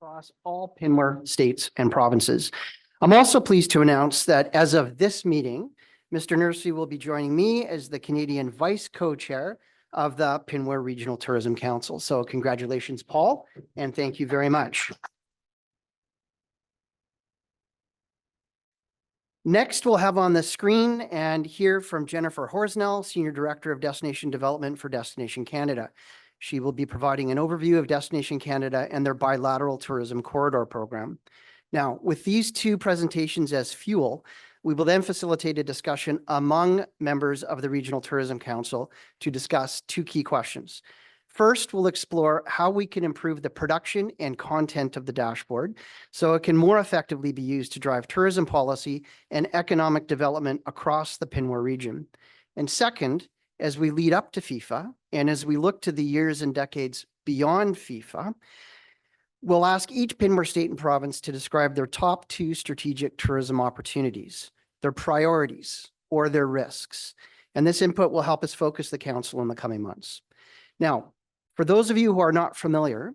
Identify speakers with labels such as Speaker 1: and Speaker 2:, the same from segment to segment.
Speaker 1: across all Pinwar states and provinces. I'm also pleased to announce that as of this meeting, Mr. Nursey will be joining me as the Canadian Vice Co-Chair of the Pinwar Regional Tourism Council. So congratulations, Paul, and thank you very much. Next, we'll have on the screen and hear from Jennifer Horsnell, Senior Director of Destination Development for Destination Canada. She will be providing an overview of Destination Canada and their bilateral tourism corridor program. Now, with these two presentations as fuel, we will then facilitate a discussion among members of the Regional Tourism Council to discuss two key questions. First, we'll explore how we can improve the production and content of the dashboard so it can more effectively be used to drive tourism policy and economic development across the Pinwar region. And second, as we lead up to FIFA and as we look to the years and decades beyond FIFA, we'll ask each Pinwar state and province to describe their top two strategic tourism opportunities, their priorities, or their risks. And this input will help us focus the council in the coming months. Now, for those of you who are not familiar,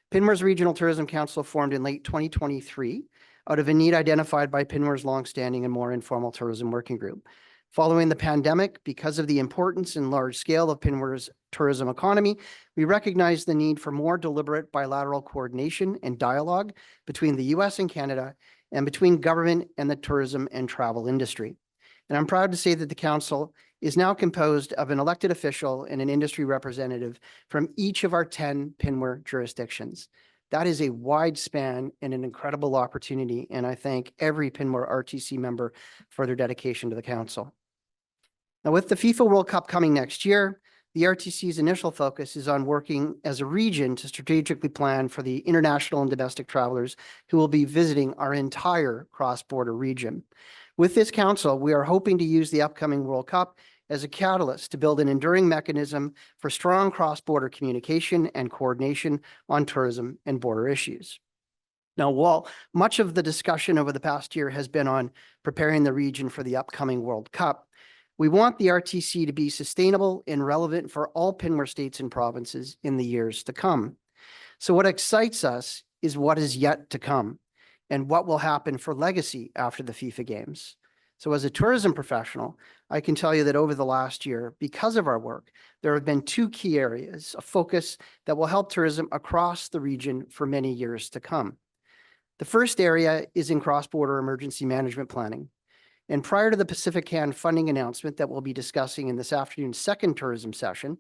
Speaker 1: Pinwar's Regional Tourism Council formed in late 2023 out of a need identified by Pinwar's longstanding and more informal tourism working group. Following the pandemic, because of the importance and large scale of Pinwar's tourism economy, we recognized the need for more deliberate bilateral coordination and dialogue between the US and Canada and between government and the tourism and travel industry. And I'm proud to say that the council is now composed of an elected official and an industry representative from each of our 10 Pinwar jurisdictions. That is a wide span and an incredible opportunity, and I thank every Pinwar RTC member for their dedication to the council. Now, with the FIFA World Cup coming next year, the RTC's initial focus is on working as a region to strategically plan for the international and domestic travelers who will be visiting our entire cross-border region. With this council, we are hoping to use the upcoming World Cup as a catalyst to build an enduring mechanism for strong cross-border communication and coordination on tourism and border issues. Now, while much of the discussion over the past year has been on preparing the region for the upcoming World Cup, we want the RTC to be sustainable and relevant for all Pinwar states and provinces in the years to come. So what excites us is what is yet to come and what will happen for legacy after the FIFA Games. So as a tourism professional, I can tell you that over the last year, because of our work, there have been two key areas of focus that will help tourism across the region for many years to come. The first area is in cross-border emergency management planning. And prior to the Pacific Can funding announcement that we'll be discussing in this afternoon's second tourism session,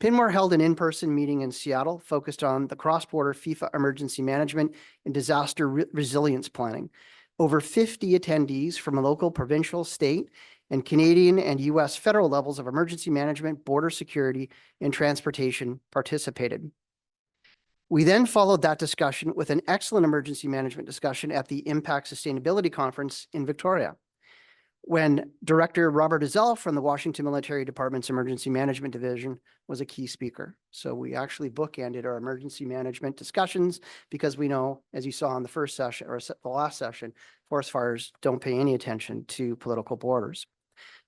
Speaker 1: Pinwar held an in-person meeting in Seattle focused on the cross-border FIFA emergency management and disaster resilience planning. Over 50 attendees from local, provincial, state, and Canadian and US federal levels of emergency management, border security, and transportation participated. We then followed that discussion with an excellent emergency management discussion at the Impact Sustainability Conference in Victoria, when Director Robert Ezell from the Washington Military Department's Emergency Management Division was a key speaker. So we actually bookended our emergency management discussions because we know, as you saw in the first session or the last session, forest fires don't pay any attention to political borders.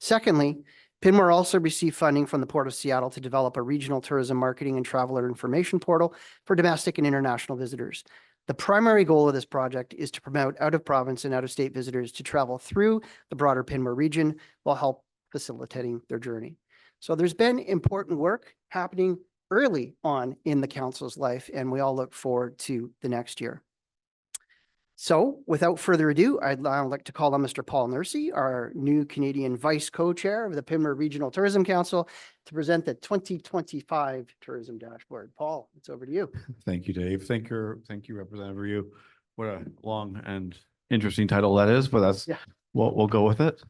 Speaker 1: Secondly, Pinwar also received funding from the Port of Seattle to develop a regional tourism marketing and traveler information portal for domestic and international visitors. The primary goal of this project is to promote out-of-province and out-of-state visitors to travel through the broader Pinwar region while help facilitating their journey. So there's been important work happening early on in the council's life, and we all look forward to the next year. So without further ado, I'd now like to call on Mr. Paul Nursey, our new Canadian Vice Co-Chair of the Pinwar Regional Tourism Council, to present the 2025 Tourism Dashboard. Paul, it's over to you.
Speaker 2: Thank you, Dave. Thank you, Representative Ryu. What a long and interesting title that is, but that's we'll go with it.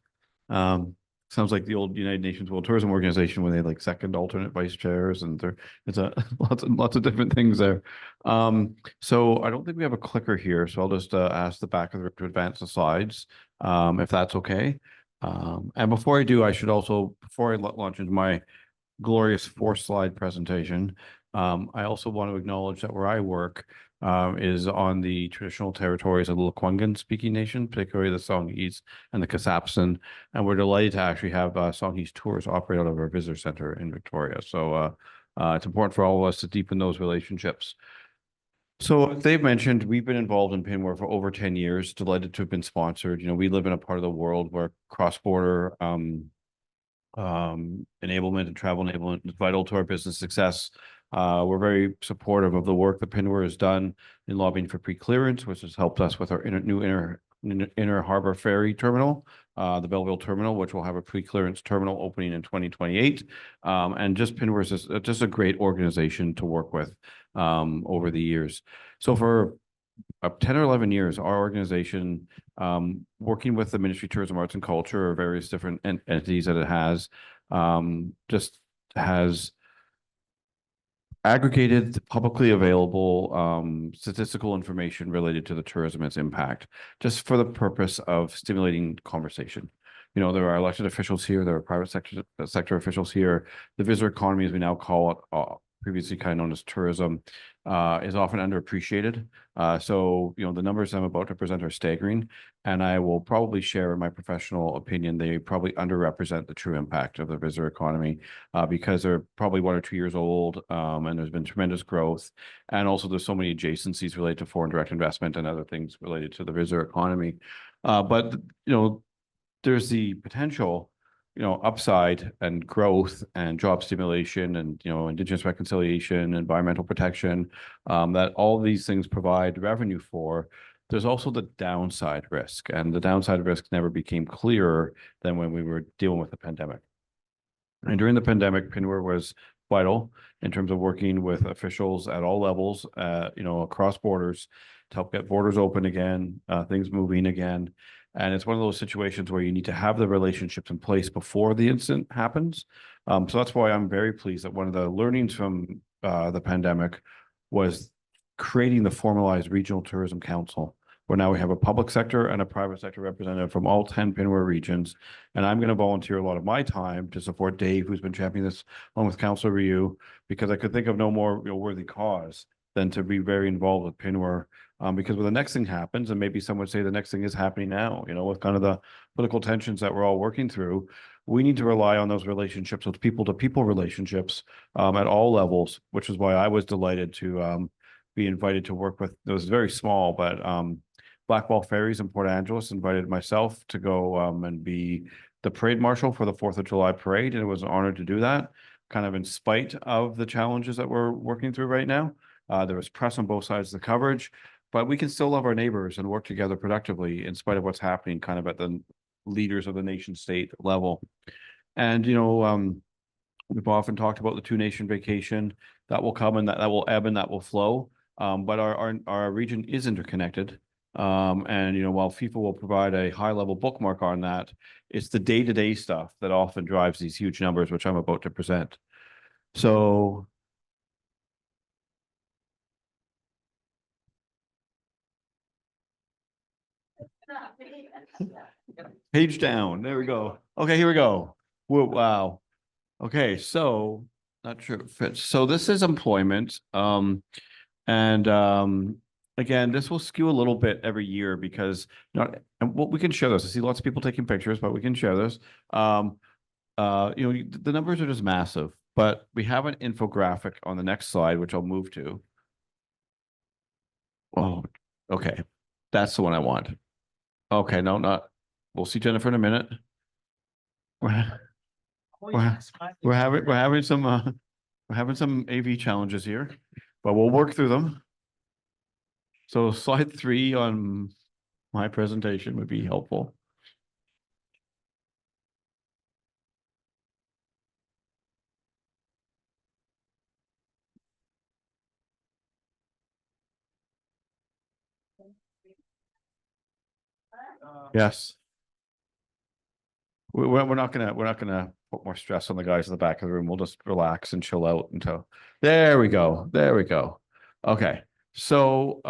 Speaker 2: Sounds like the old United Nations World Tourism Organization when they like second alternate vice chairs, and it's a lots of different things there. So I don't think we have a clicker here, so I'll just ask the back of the room to advance the slides, if that's okay. And before I do, I should also, before I launch into my glorious 4-slide presentation, I also want to acknowledge that where I work is on the traditional territories of the Lekwungen speaking nation, particularly the Songhees and the Kasapsan. And we're delighted to actually have Songhees tours operate out of our visitor center in Victoria. So it's important for all of us to deepen those relationships. So as Dave mentioned, we've been involved in Pinware for over 10 years, delighted to have been sponsored. You know, we live in a part of the world where cross-border enablement and travel enablement is vital to our business success. We're very supportive of the work that Pinware has done in lobbying for pre-clearance, which has helped us with our inner harbor ferry terminal, the Belleville terminal, which will have a pre-clearance terminal opening in 2028. And just Pinware is just a great organization to work with over the years. So for 10 or 11 years, our organization, working with the Ministry of Tourism, Arts and Culture, or various different entities that it has, just has aggregated publicly available statistical information related to the tourism and its impact, just for the purpose of stimulating conversation. You know, there are elected officials here, there are private sector officials here. The visitor economy, as we now call it, previously kind of known as tourism, is often underappreciated. So, you know, the numbers I'm about to present are staggering, and I will probably share in my professional opinion, they probably underrepresent the true impact of the visitor economy, because they're probably 1 or 2 years old, and there's been tremendous growth. And also there's so many adjacencies related to foreign direct investment and other things related to the visitor economy. But, you know, there's the potential, you know, upside and growth and job stimulation and, you know, Indigenous reconciliation, environmental protection, that all these things provide revenue for. There's also the downside risk, and the downside risk never became clearer than when we were dealing with the pandemic. And during the pandemic, Pinware was vital in terms of working with officials at all levels, you know, across borders to help get borders open again, things moving again. And it's one of those situations where you need to have the relationships in place before the incident happens. So that's why I'm very pleased that one of the learnings from the pandemic was creating the formalized Regional Tourism Council, where now we have a public sector and a private sector representative from all 10 Pinware regions. And I'm going to volunteer a lot of my time to support Dave, who's been championing this along with Councillor Ryu, because I could think of no more, you know, worthy cause than to be very involved with Pinware. Because when the next thing happens, and maybe some would say the next thing is happening now, you know, with kind of the political tensions that we're all working through, we need to rely on those relationships, those people-to-people relationships, at all levels, which is why I was delighted to be invited to work with. It was very small, but Blackwall Ferries in Port Angeles invited myself to go and be the parade marshal for the 4th of July parade, and it was an honor to do that, kind of in spite of the challenges that we're working through right now. There was press on both sides of the coverage, but we can still love our neighbors and work together productively in spite of what's happening kind of at the leaders of the nation state level. And, you know, we've often talked about the 2-nation vacation that will come, and that will ebb and that will flow. But our region is interconnected. And, you know, while FIFA will provide a high level bookmark on that, it's the day-to-day stuff that often drives these huge numbers, which I'm about to present. So page down. There we go. Okay, here we go. Whoa, wow. Okay, so not sure if it fits. So this is employment. And again, this will skew a little bit every year because not, and we can share this. I see lots of people taking pictures, but we can share this. You know, the numbers are just massive, but we have an infographic on the next slide, which I'll move to. Oh, okay. That's the one I want. Okay, no, not. We'll see Jennifer in a minute. We're having some AV challenges here, but we'll work through them. So slide 3 on my presentation would be helpful. Yes. We're not gonna put more stress on the guys in the back of the room. We'll just relax and chill out until, there we go. There we go. Okay. So,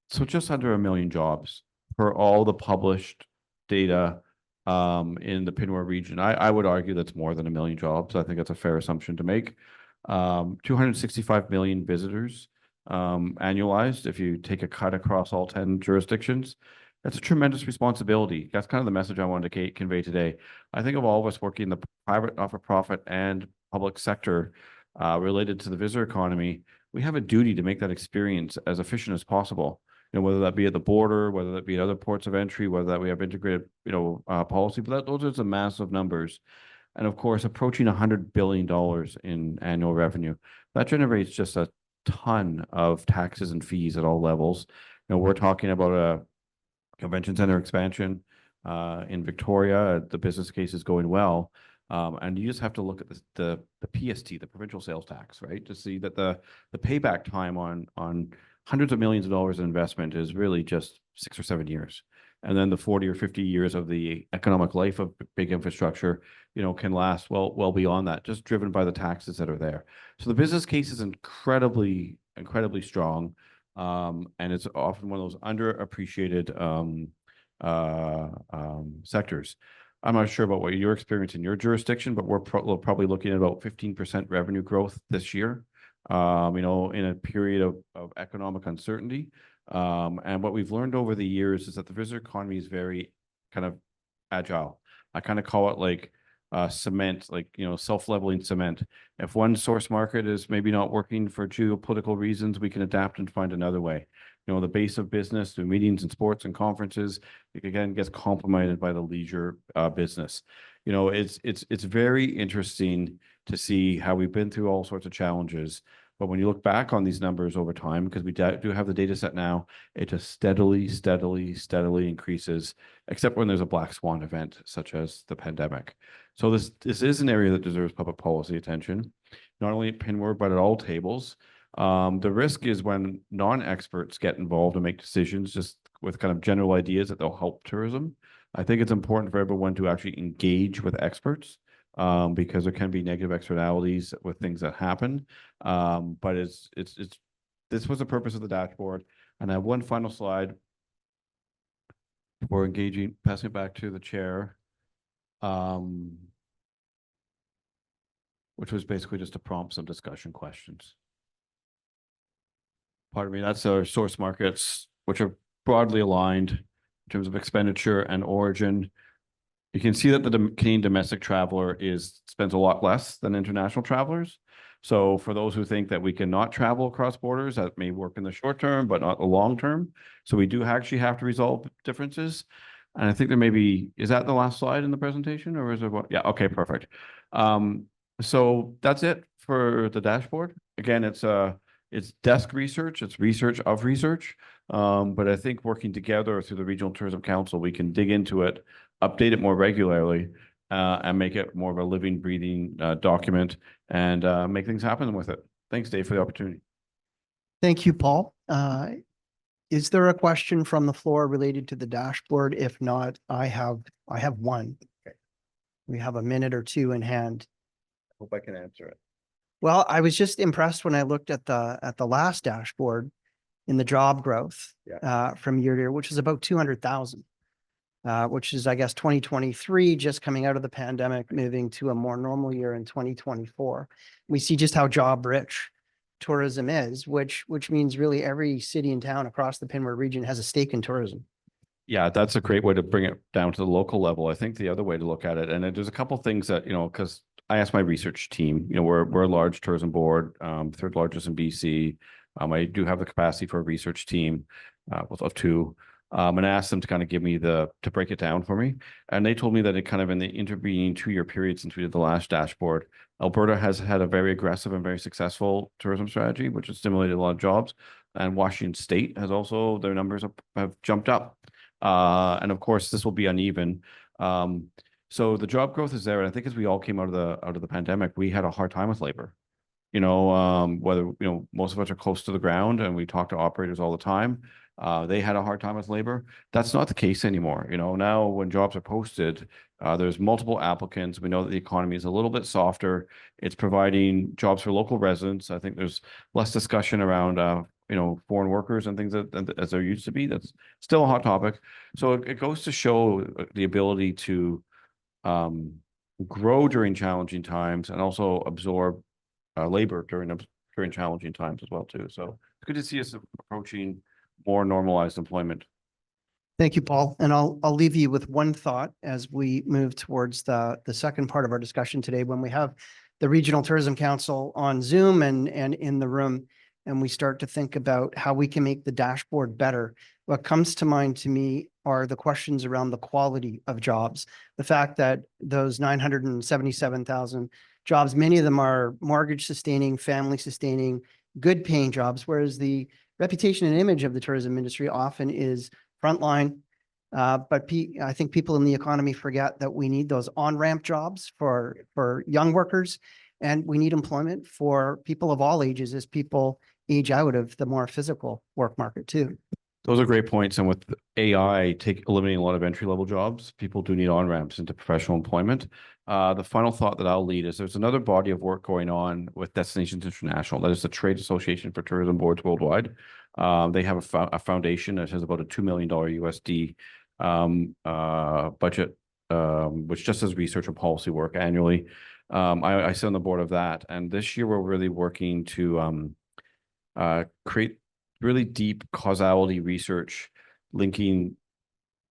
Speaker 2: so just under 1 million jobs for all the published data, in the Pinware region. I would argue that's more than 1 million jobs. I think that's a fair assumption to make. 265 million visitors, annualized, if you take a cut across all 10 jurisdictions. That's a tremendous responsibility. That's kind of the message I wanted to convey today. I think of all of us working in the private, not-for-profit, and public sector, related to the visitor economy, we have a duty to make that experience as efficient as possible. Whether that be at the border, whether that be at other ports of entry, whether that we have integrated, policy, but those are some massive numbers. And of course, approaching $100 billion in annual revenue, that generates just a ton of taxes and fees at all levels. We're talking about a convention center expansion in Victoria. The business case is going well. And you just have to look at the PST, the provincial sales tax, right? To see that the payback time on hundreds of millions of dollars in investment is really just 6 or 7 years. And then the 40 or 50 years of the economic life of big infrastructure, can last well beyond that, just driven by the taxes that are there. So the business case is incredibly strong. And it's often one of those underappreciated sectors. I'm not sure about what your experience in your jurisdiction, but we're probably looking at about 15% revenue growth this year, in a period of economic uncertainty. And what we've learned over the years is that the visitor economy is very kind of agile. I kind of call it like cement, like, self-leveling cement. If one source market is maybe not working for geopolitical reasons, we can adapt and find another way. The base of business through meetings and sports and conferences, it again gets complemented by the leisure business. It's very interesting to see how we've been through all sorts of challenges. But when you look back on these numbers over time, because we do have the data set now, it just steadily increases, except when there's a black swan event, such as the pandemic. So this is an area that deserves public policy attention, not only at Pinward, but at all tables. The risk is when non-experts get involved and make decisions just with kind of general ideas that they'll help tourism. I think it's important for everyone to actually engage with experts, because there can be negative externalities with things that happen. But this was the purpose of the dashboard. And I have one final slide before passing it back to the chair, which was basically just to prompt some discussion questions. Pardon me, that's our source markets, which are broadly aligned in terms of expenditure and origin. You can see that the Canadian domestic traveler spends a lot less than international travelers. So for those who think that we cannot travel across borders, that may work in the short term, but not the long term. So we do actually have to resolve differences. And I think there may be, is that the last slide in the presentation, or is there what? Yeah, okay, perfect. So that's it for the dashboard. Again, it's desk research, it's research of research. But I think working together through the Regional Tourism Council, we can dig into it, update it more regularly, and make it more of a living, breathing document, and make things happen with it. Thanks, Dave, for the opportunity.
Speaker 1: Thank you, Paul. Is there a question from the floor related to the dashboard? If not, I have one. Okay. We have a minute or two in hand.
Speaker 2: Hope I can answer it.
Speaker 1: Well, I was just impressed when I looked at the last dashboard in the job growth from year to year, which is about 200,000, which is, I guess, 2023, just coming out of the pandemic, moving to a more normal year in 2024. We see just how job rich tourism is, which means really every city and town across the Pinward region has a stake in tourism.
Speaker 2: Yeah, that's a great way to bring it down to the local level. I think the other way to look at it, and there's a couple of things that, because I asked my research team, we're a large tourism board, third largest in BC. I do have the capacity for a research team of two, and I asked them to kind of give me to break it down for me. And they told me that it kind of in the intervening 2-year period since we did the last dashboard, Alberta has had a very aggressive and very successful tourism strategy, which has stimulated a lot of jobs. And Washington State has also, their numbers have jumped up. And of course, this will be uneven. So the job growth is there. And I think as we all came out of the pandemic, we had a hard time with labor. Whether, most of us are close to the ground and we talk to operators all the time. They had a hard time with labor. That's not the case anymore. Now when jobs are posted, there's multiple applicants. We know that the economy is a little bit softer. It's providing jobs for local residents. I think there's less discussion around, foreign workers and things as there used to be. That's still a hot topic. So it goes to show the ability to grow during challenging times and also absorb labor during challenging times as well too. So it's good to see us approaching more normalized employment.
Speaker 1: Thank you, Paul. And I'll leave you with one thought as we move towards the second part of our discussion today. When we have the Regional Tourism Council on Zoom and in the room, and we start to think about how we can make the dashboard better. What comes to mind to me are the questions around the quality of jobs. The fact that those 977,000 jobs, many of them are mortgage sustaining, family sustaining, good paying jobs, whereas the reputation and image of the tourism industry often is frontline. But I think people in the economy forget that we need those on-ramp jobs for young workers, and we need employment for people of all ages as people age out of the more physical work market too.
Speaker 2: Those are great points. And with AI eliminating a lot of entry-level jobs, people do need on-ramps into professional employment. The final thought that I'll lead is there's another body of work going on with Destinations International. That is the Trade Association for Tourism Boards Worldwide. They have a foundation that has about a $2 million USD budget, which just does research and policy work annually. I sit on the board of that. And this year, we're really working to create really deep causality research linking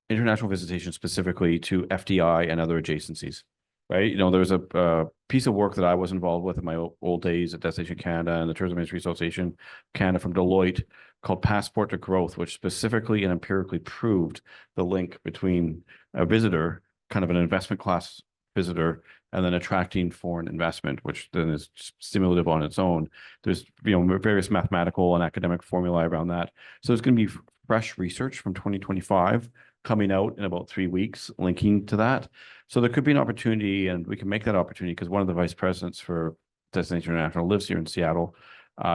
Speaker 2: international visitation specifically to FDI and other adjacencies, right? You know, there's a piece of work that I was involved with in my old days at Destination Canada and the Tourism Industry Association Canada from Deloitte called Passport to Growth, which specifically and empirically proved the link between a visitor, kind of an investment class visitor, and then attracting foreign investment, which then is stimulative on its own. There's, you know, various mathematical and academic formulae around that. So there's going to be fresh research from 2025 coming out in about 3 weeks linking to that. So there could be an opportunity, and we can make that opportunity because one of the vice presidents for Destination International lives here in Seattle,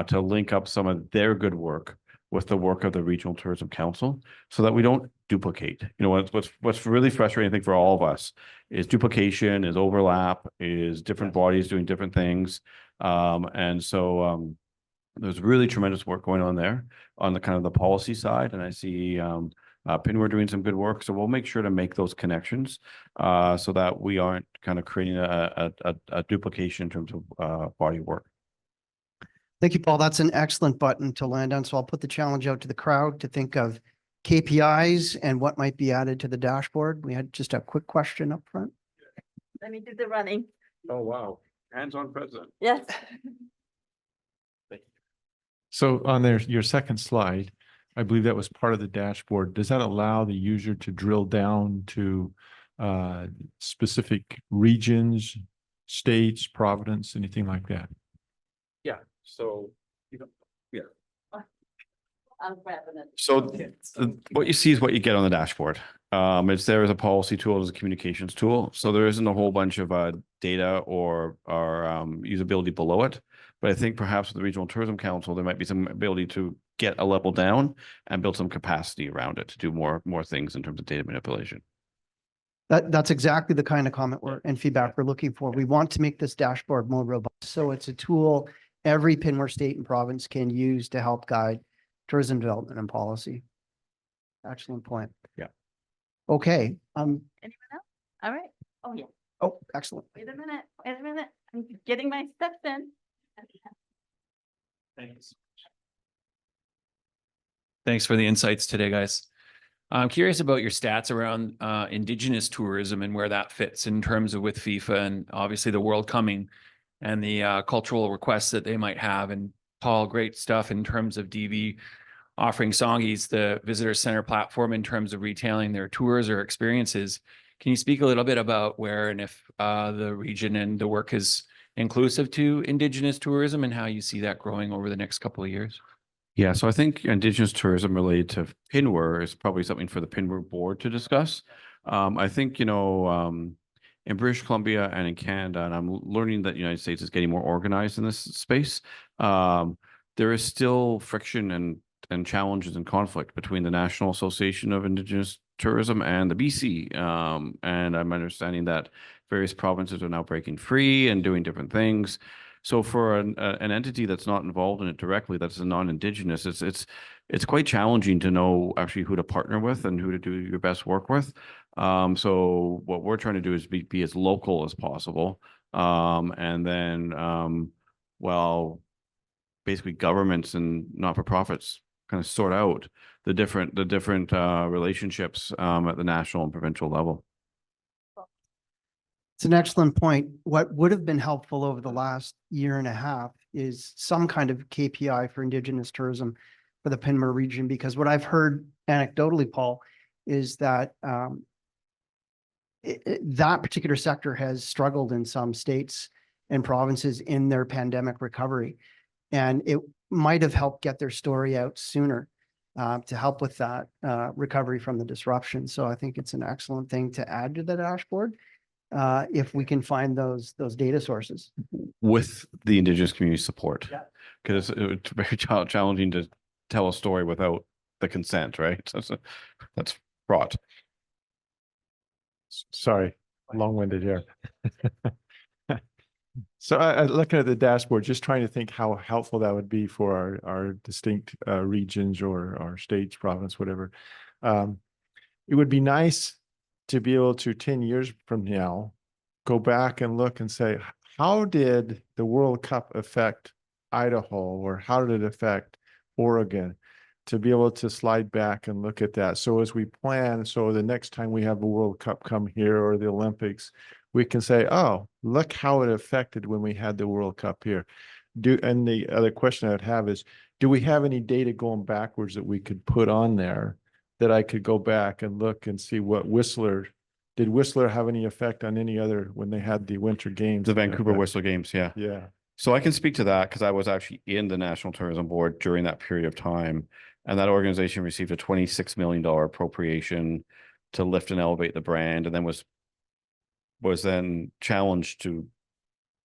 Speaker 2: to link up some of their good work with the work of the Regional Tourism Council so that we don't duplicate. You know, what's really frustrating, I think, for all of us is duplication, is overlap, is different bodies doing different things. And so there's really tremendous work going on there on the kind of the policy side. And I see PINWAR doing some good work. So we'll make sure to make those connections so that we aren't kind of creating a duplication in terms of body work.
Speaker 1: Thank you, Paul. That's an excellent button to land on. So I'll put the challenge out to the crowd to think of KPIs and what might be added to the dashboard. We had just a quick question up front.
Speaker 3: Let me do the running.
Speaker 2: Oh, wow. Hands-on president.
Speaker 3: Yes.
Speaker 4: So on your second slide, I believe that was part of the dashboard. Does that allow the user to drill down to specific regions, states, province, anything like that?
Speaker 2: Yeah. So, you know, yeah.
Speaker 3: I'm grabbing it.
Speaker 2: So what you see is what you get on the dashboard. It's there as a policy tool, as a communications tool. So there isn't a whole bunch of data or usability below it. But I think perhaps with the Regional Tourism Council, there might be some ability to get a level down and build some capacity around it to do more things in terms of data manipulation.
Speaker 1: That's exactly the kind of comment and feedback we're looking for. We want to make this dashboard more robust. So it's a tool every PINWAR state and province can use to help guide tourism development and policy. Excellent point.
Speaker 2: Yeah.
Speaker 1: Okay.
Speaker 3: Anyone else? All right. Oh, yeah.
Speaker 1: Oh, excellent.
Speaker 3: Wait a minute. Wait a minute. I'm getting my steps in.
Speaker 5: Thanks. Thanks for the insights today, guys. I'm curious about your stats around Indigenous tourism and where that fits in terms of with FIFA and obviously the World coming and the cultural requests that they might have. And Paul, great stuff in terms of DV offering Songies, the visitor center platform in terms of retailing their tours or experiences. Can you speak a little bit about where and if the region and the work is inclusive to Indigenous tourism and how you see that growing over the next couple of years?
Speaker 2: Yeah, so I think Indigenous tourism related to PINWAR is probably something for the PINWAR board to discuss. I think, you know, in British Columbia and in Canada, and I'm learning that the United States is getting more organized in this space, there is still friction and challenges and conflict between the National Association of Indigenous Tourism and the BC. And I'm understanding that various provinces are now breaking free and doing different things. So for an entity that's not involved in it directly, that's a non-Indigenous, it's quite challenging to know actually who to partner with and who to do your best work with. So what we're trying to do is be as local as possible. And then, well, basically governments and not-for-profits kind of sort out the different relationships at the national and provincial level.
Speaker 1: It's It's an excellent point. What would have been helpful over the last year and a half is some kind of KPI for Indigenous tourism for the Pinmore region, because what I've heard anecdotally, Paul, is that that particular sector has struggled in some states and provinces in their pandemic recovery. And it might have helped get their story out sooner to help with that recovery from the disruption. So I think it's an excellent thing to add to the dashboard if we can find those data sources.
Speaker 2: With the Indigenous community support.
Speaker 1: Yeah.
Speaker 2: Because it's very challenging to tell a story without the consent, right? So that's fraught.
Speaker 4: Sorry, long-winded here. So I looking at the dashboard, just trying to think how helpful that would be for our distinct regions or our states, province, whatever. It would be nice to be able to 10 years from now, go back and look and say, how did the World Cup affect Idaho, or how did it affect Oregon? To be able to slide back and look at that. So as we plan, so the next time we have the World Cup come here or the Olympics, we can say, oh, look how it affected when we had the World Cup here. And the other question I would have is, do we have any data going backwards that we could put on there that I could go back and look and see what did Whistler have any effect on any other when they had the Winter Games?
Speaker 2: The Vancouver Whistler Games, yeah.
Speaker 4: Yeah.
Speaker 2: So I can speak to that because I was actually in the National Tourism Board during that period of time. And that organization received a $26 million appropriation to lift and elevate the brand, and then was then challenged to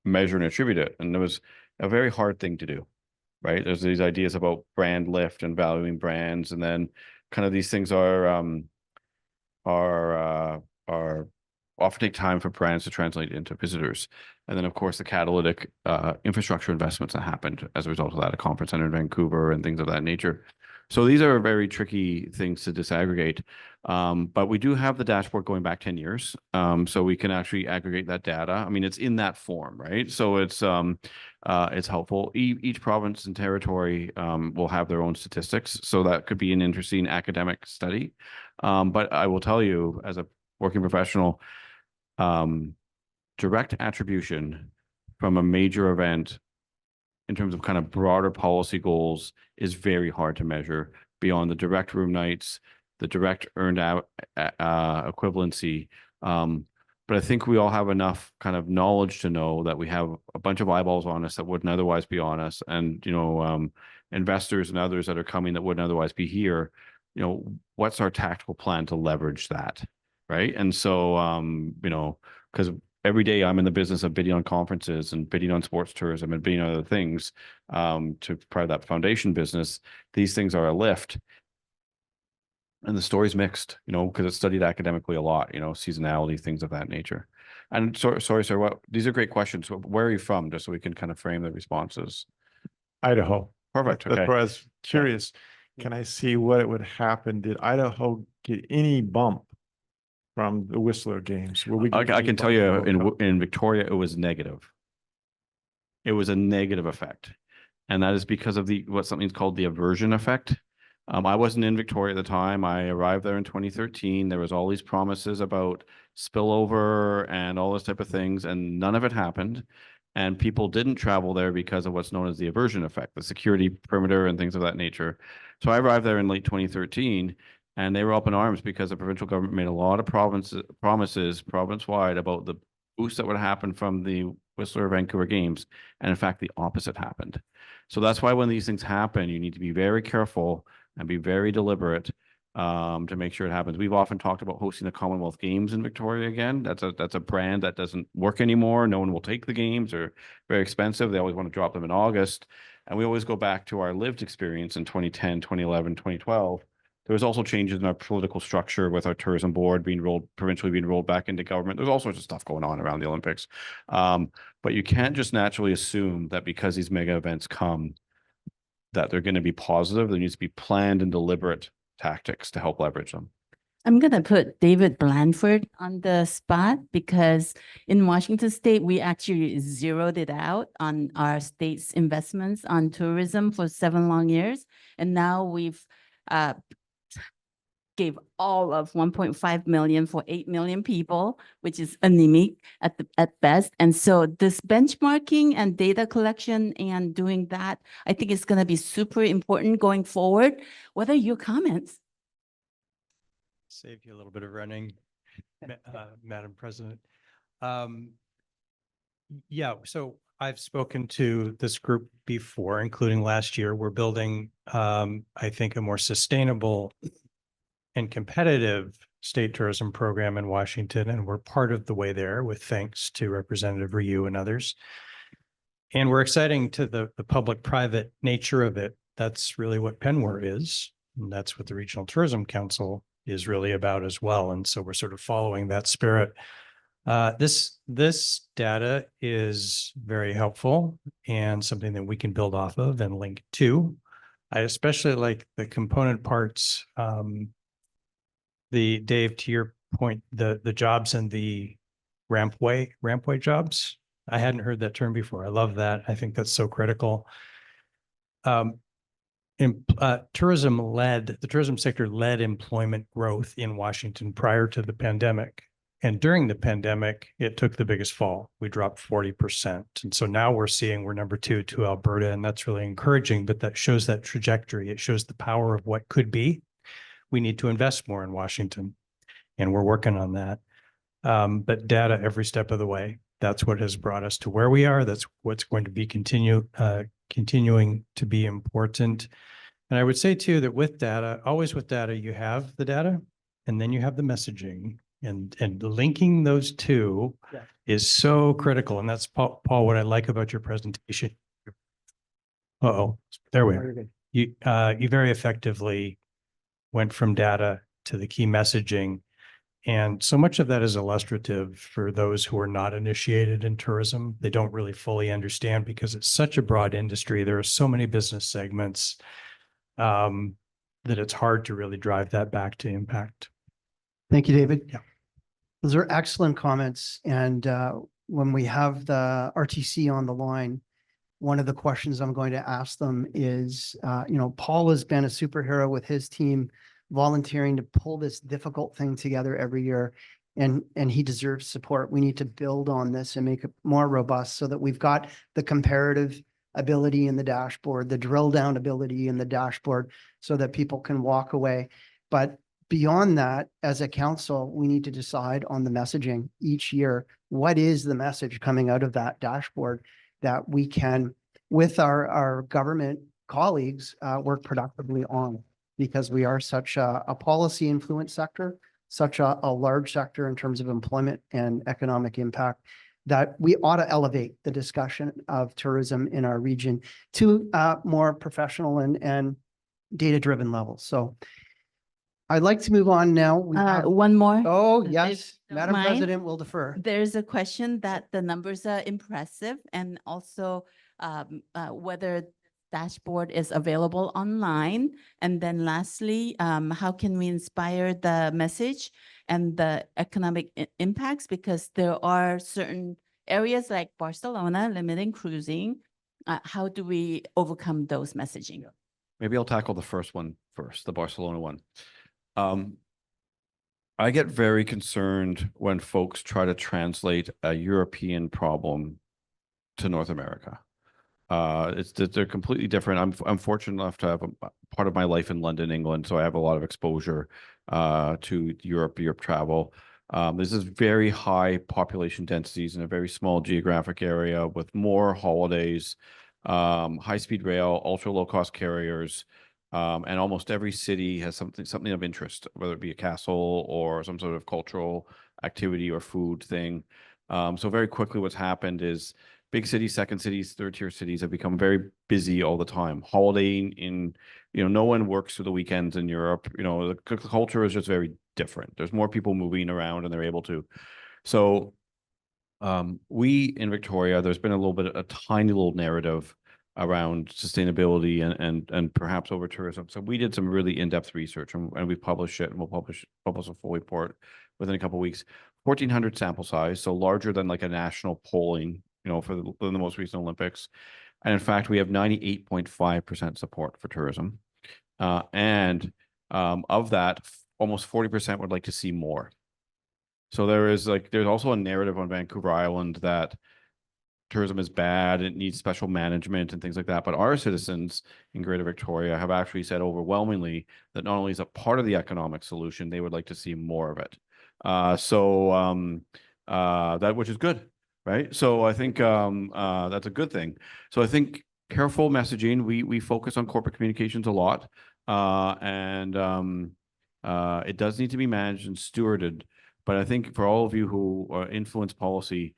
Speaker 2: measure and attribute it. And it was a very hard thing to do, right? There's these ideas about brand lift and valuing brands, and then kind of these things are often take time for brands to translate into visitors. And then, of course, the catalytic infrastructure investments that happened as a result of that, a conference center in Vancouver and things of that nature. So these are very tricky things to disaggregate. But we do have the dashboard going back 10 years. So we can actually aggregate that data. I mean, it's in that form, right? So it's helpful. Each province and territory will have their own statistics. So that could be an interesting academic study. But I will tell you, as a working professional, direct attribution from a major event in terms of kind of broader policy goals is very hard to measure beyond the direct room nights, the direct earned out equivalency. But I think we all have enough kind of knowledge to know that we have a bunch of eyeballs on us that wouldn't otherwise be on us, and investors and others that are coming that wouldn't otherwise be here. What's our tactical plan to leverage that, right? And so because every day I'm in the business of bidding on conferences and bidding on sports tourism and bidding on other things to provide that foundation business. These things are a lift. And the story's mixed, because it's studied academically a lot, seasonality, things of that nature. And sorry, sir, these are great questions. Where are you from? Just so we can kind of frame the responses.
Speaker 4: Idaho.
Speaker 2: Perfect. Okay.
Speaker 4: That's where I was curious. Can I see what it would happen? Did Idaho get any bump from the Whistler Games?
Speaker 2: I can tell you in Victoria, it was negative. It was a negative effect. And that is because of what something's called the aversion effect. I wasn't in Victoria at the time. I arrived there in 2013. There was all these promises about spillover and all those type of things, and none of it happened. And people didn't travel there because of what's known as the aversion effect, the security perimeter and things of that nature. So I arrived there in late 2013. And they were up in arms because the provincial government made a lot of promises province-wide about the boost that would happen from the Whistler Vancouver Games. And in fact, the opposite happened. So that's why when these things happen, you need to be very careful and be very deliberate to make sure it happens. We've often talked about hosting the Commonwealth Games in Victoria again. That's a brand that doesn't work anymore. No one will take the games. They're very expensive. They always want to drop them in August. And we always go back to our lived experience in 2010, 2011, 2012. There was also changes in our political structure with our tourism board provincially being rolled back into government. There's all sorts of stuff going on around the Olympics. But you can't just naturally assume that because these mega events come, that they're going to be positive. There needs to be planned and deliberate tactics to help leverage them.
Speaker 6: I'm going to put David Blandford on the spot because in Washington State, we actually zeroed it out on our state's investments on tourism for 7 long years. And now we've gave all of 1.5 million for 8 million people, which is anemic at best. And so this benchmarking and data collection and doing that, I think is going to be super important going forward. What are your comments?
Speaker 7: Save you a little bit of running, Madam President. Yeah, so I've spoken to this group before, including last year. We're building, I think, a more sustainable and competitive state tourism program in Washington, and we're part of the way there with thanks to Representative Ryu and others. And we're exciting to the public-private nature of it. That's really what PennWAR is, and that's what the Regional Tourism Council is really about as well. And so we're sort of following that spirit. This data is very helpful and something that we can build off of and link to. I especially like the component parts. Dave, to your point, the jobs and the rampway jobs. I hadn't heard that term before. I love that. I think that's so critical. The tourism sector led employment growth in Washington prior to the pandemic. And during the pandemic, it took the biggest fall. We dropped 40%. And so now we're number 2 to Alberta, and that's really encouraging, but that shows that trajectory. It shows the power of what could be. We need to invest more in Washington, and we're working on that. But data every step of the way, that's what has brought us to where we are. That's what's going to be continuing to be important. And I would say too, that with data, always with data, you have the data and then you have the messaging, and linking those two is so critical. And that's Paul, what I like about your presentation. There we are. You very effectively went from data to the key messaging. And so much of that is illustrative for those who are not initiated in tourism. They don't really fully understand because it's such a broad industry. There are so many business segments that it's hard to really drive that back to impact.
Speaker 1: Thank you, David.
Speaker 7: Yeah.
Speaker 1: Those are excellent comments. And when we have the RTC on the line, one of the questions I'm going to ask them is, Paul has been a superhero with his team volunteering to pull this difficult thing together every year, and he deserves support. We need to build on this and make it more robust so that we've got the comparative ability in the dashboard, the drill down ability in the dashboard, so that people can walk away. But beyond that, as a council, we need to decide on the messaging each year. What is the message coming out of that dashboard that we can, with our government colleagues, work productively on? Because we are such a policy influence sector, such a large sector in terms of employment and economic impact, that we ought to elevate the discussion of tourism in our region to more professional and data-driven levels. So I'd like to move on now. We have-
Speaker 6: One more.
Speaker 1: Oh,
Speaker 6: if
Speaker 1: yes,
Speaker 6: you don't
Speaker 1: Madam
Speaker 6: mind.
Speaker 1: President will defer.
Speaker 6: There's a question that the numbers are impressive, and also whether dashboard is available online. And then lastly, how can we inspire the message and the economic impacts? Because there are certain areas like Barcelona limiting cruising. How do we overcome those messaging?
Speaker 2: Maybe I'll tackle the first one first, the Barcelona one. I get very concerned when folks try to translate a European problem to North America. They're completely different. I'm fortunate enough to have a part of my life in London, England, so I have a lot of exposure to Europe travel. This is very high population densities in a very small geographic area with more holidays, high-speed rail, ultra low-cost carriers, and almost every city has something of interest, whether it be a castle or some sort of cultural activity or food thing. So very quickly what's happened is big cities, second cities, third tier cities have become very busy all the time. Holidaying in, no one works through the weekends in Europe. The culture is just very different. There's more people moving around and they're able to. So we in Victoria, there's been a tiny little narrative around sustainability and perhaps over tourism. So we did some really in-depth research and we published it, and we'll publish a full report within a couple of weeks. 1,400 sample size, so larger than like a national polling, for the most recent Olympics. And in fact, we have 98.5% support for tourism. And of that, almost 40% would like to see more. So there's also a narrative on Vancouver Island that tourism is bad, it needs special management and things like that. But our citizens in Greater Victoria have actually said overwhelmingly that not only is it part of the economic solution, they would like to see more of it. That, which is good, right? So I think that's a good thing. So I think careful messaging, we focus on corporate communications a lot. It does need to be managed and stewarded. But I think for all of you who influence policy,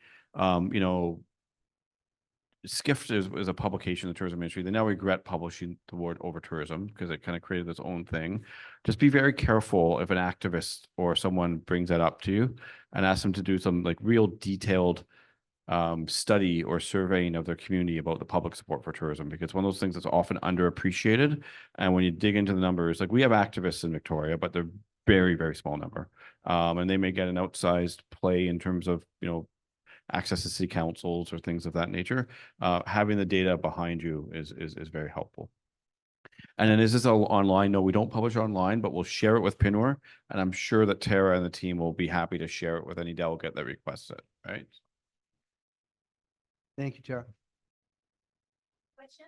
Speaker 2: Skift is a publication of the tourism industry. They now regret publishing the word over tourism because it kind of created its own thing. Just be very careful if an activist or someone brings that up to you and ask them to do some like real detailed study or surveying of their community about the public support for tourism, because it's one of those things that's often underappreciated. And when you dig into the numbers, like we have activists in Victoria, but they're very, very small number. And they may get an outsized play in terms of, access to city councils or things of that nature. Having the data behind you is very helpful. And then is this online? No, we don't publish online, but we'll share it with Pinwar. And I'm sure that Tara and the team will be happy to share it with any delegate that requests it, right?
Speaker 1: Thank you, Tara.
Speaker 3: Question?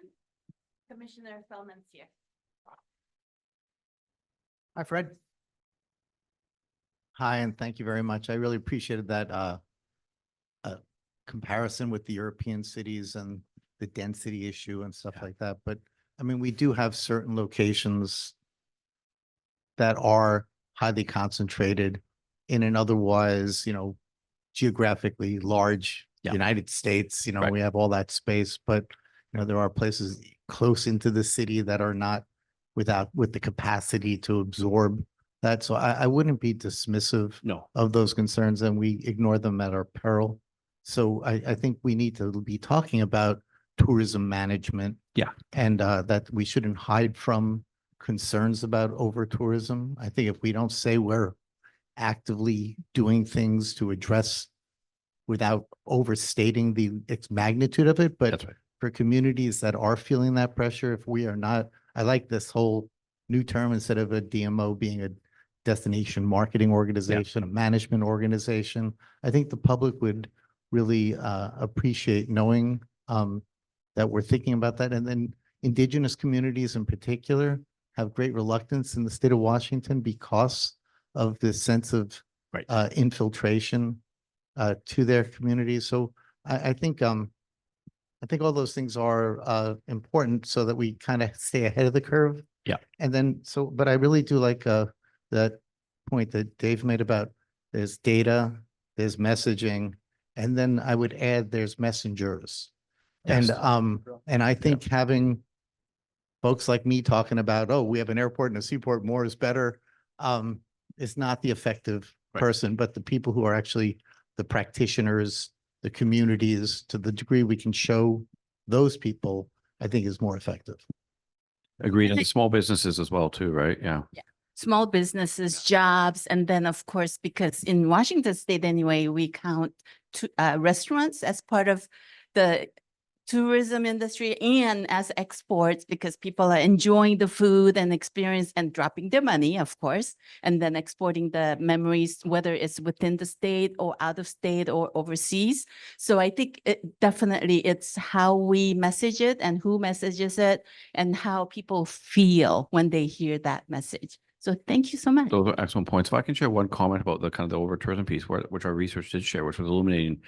Speaker 3: Commissioner Feldman's here.
Speaker 1: Hi, Fred.
Speaker 8: Hi, and thank you very much. I really appreciated that comparison with the European cities and the density issue and stuff like that. But I mean, we do have certain locations that are highly concentrated in an otherwise, geographically large United States.
Speaker 2: Right.
Speaker 8: We have all that space, but there are places close into the city that are not with the capacity to absorb that. So I wouldn't be dismissive of those concerns, and we ignore them at our peril. So I think we need to be talking about tourism management.
Speaker 2: Yeah.
Speaker 8: And that we shouldn't hide from concerns about over tourism. I think if we don't say we're actively doing things to address without overstating its magnitude of it, but
Speaker 2: That's right.
Speaker 8: for communities that are feeling that pressure, if we are not, I like this whole new term, instead of a DMO being a destination marketing organization, a management organization. I think the public would really appreciate knowing that we're thinking about that. And then Indigenous communities in particular have great reluctance in the state of Washington because of this sense of infiltration to their communities. So I think all those things are important so that we kind of stay ahead of the curve.
Speaker 2: Yeah.
Speaker 8: And then but I really do like that point that Dave made about there's data, there's messaging, and then I would add there's messengers.
Speaker 2: Yes.
Speaker 8: And I think having folks like me talking about, oh, we have an airport and a seaport, more is better, is not the effective person, but the people who are actually the practitioners, the communities, to the degree we can show those people, I think is more effective.
Speaker 2: Agreed. And the small businesses as well too, right? Yeah.
Speaker 6: Small businesses, jobs, and then of course, because in Washington State anyway, we count restaurants as part of the tourism industry and as exports, because people are enjoying the food and experience and dropping their money, of course, and then exporting the memories, whether it's within the state or out of state or overseas. So I think definitely it's how we message it and who messages it and how people feel when they hear that message. So thank you so much.
Speaker 2: Those are excellent points. If I can share one comment about the kind of the over tourism piece, which our research did share, which was illuminating.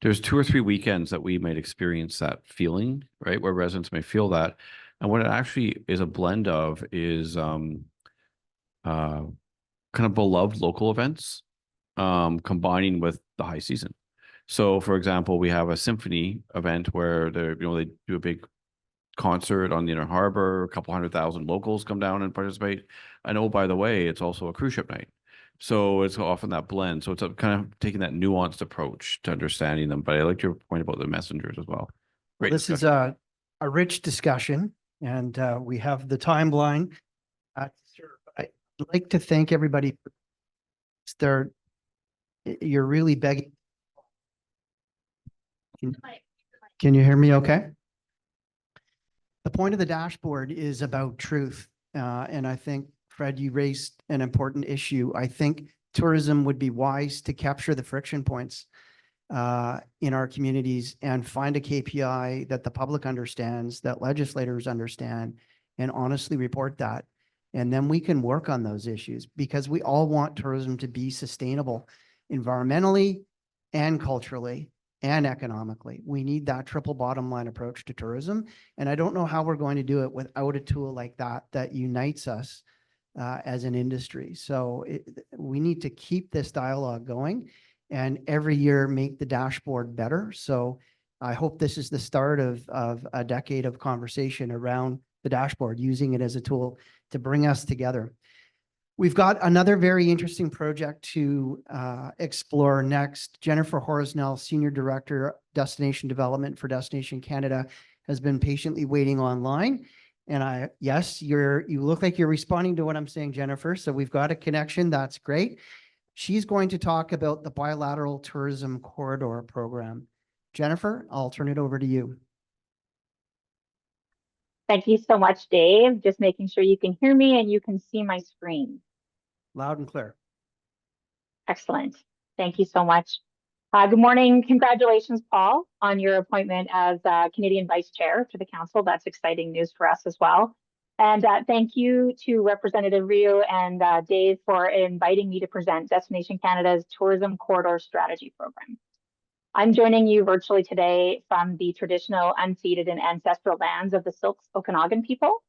Speaker 2: There's 2 or 3 weekends that we might experience that feeling, right? Where residents may feel that. And what it actually is a blend of is kind of beloved local events combining with the high season. So for example, we have a symphony event where they do a big concert on the Inner Harbor, a couple 100,000 locals come down and participate. And oh, by the way, it's also a cruise ship night. So it's often that blend. So it's kind of taking that nuanced approach to understanding them. But I like your point about the messengers as well. Great
Speaker 1: This is
Speaker 2: discussion.
Speaker 1: a rich discussion, and we have the timeline. I'd like to thank everybody. You're really begging. Can you hear me okay? The point of the dashboard is about truth. And I think Fred, you raised an important issue. I think tourism would be wise to capture the friction points in our communities and find a KPI that the public understands, that legislators understand, and honestly report that. And then we can work on those issues because we all want tourism to be sustainable environmentally and culturally and economically. We need that triple bottom line approach to tourism. And I don't know how we're going to do it without a tool like that that unites us as an industry. So we need to keep this dialogue going and every year make the dashboard better. So I hope this is the start of a decade of conversation around the dashboard, using it as a tool to bring us together. We've got another very interesting project to explore next. Jennifer Horsnell, Senior Director, Destination Development for Destination Canada, has been patiently waiting online. And yes, you look like you're responding to what I'm saying, Jennifer. So we've got a connection. That's great. She's going to talk about the Bilateral Tourism Corridor Program. Jennifer, I'll turn it over to you.
Speaker 9: Thank you so much, Dave. Just making sure you can hear me and you can see my screen.
Speaker 1: Loud and clear.
Speaker 9: Excellent. Thank you so much. Good morning. Congratulations, Paul, on your appointment as Canadian Vice Chair to the Council. That's exciting news for us as well. And thank you to Representative Rio and Dave for inviting me to present Destination Canada's Tourism Corridor Strategy Program. I'm joining you virtually today from the traditional, unceded, and ancestral lands of the Silks Okanagan people.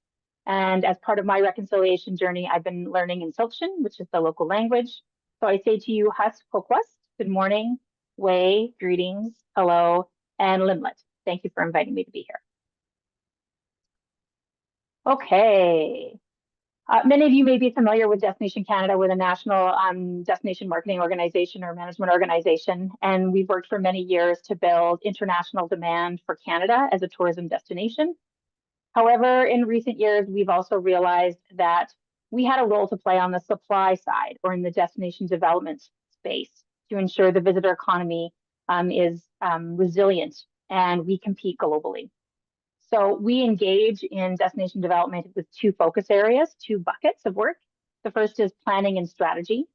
Speaker 9: And as part of my reconciliation journey, I've been learning in Tsilkshan, which is the local language. So I say to you, Hus Kokwast, good morning, Way, greetings, hello, and Limlet. Thank you for inviting me to be here. Okay. Many of you may be familiar with Destination Canada. We're the national destination marketing organization or management organization, and we've worked for many years to build international demand for Canada as a tourism destination. However, in recent years, we've also realized that we had a role to play on the supply side or in the destination development space to ensure the visitor economy is resilient and we compete globally. So we engage in destination development with two focus areas, two buckets of work. The first is planning and strategy,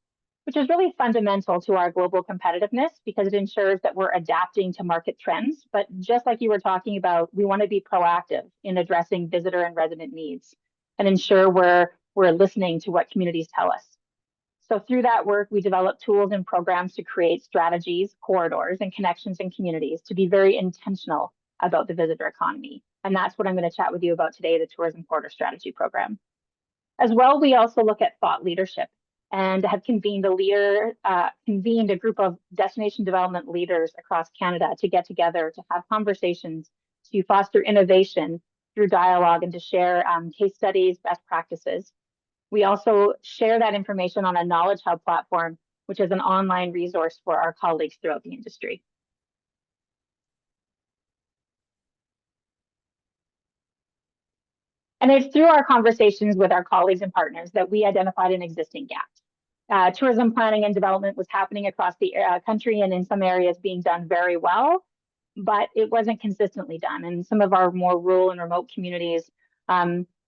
Speaker 9: which is really fundamental to our global competitiveness because it ensures that we're adapting to market trends. But just like you were talking about, we want to be proactive in addressing visitor and resident needs and ensure we're listening to what communities tell us. So through that work, we develop tools and programs to create strategies, corridors, and connections in communities to be very intentional about the visitor economy. And that's what I'm going to chat with you about today, the Tourism Corridor Strategy Program. As well, we also look at thought leadership and have convened a group of destination development leaders across Canada to get together to have conversations, to foster innovation through dialogue and to share case studies, best practices. We also share that information on a Knowledge Hub platform, which is an online resource for our colleagues throughout the industry. And it's through our conversations with our colleagues and partners that we identified an existing gap. Tourism planning and development was happening across the country and in some areas being done very well, but it wasn't consistently done. And some of our more rural and remote communities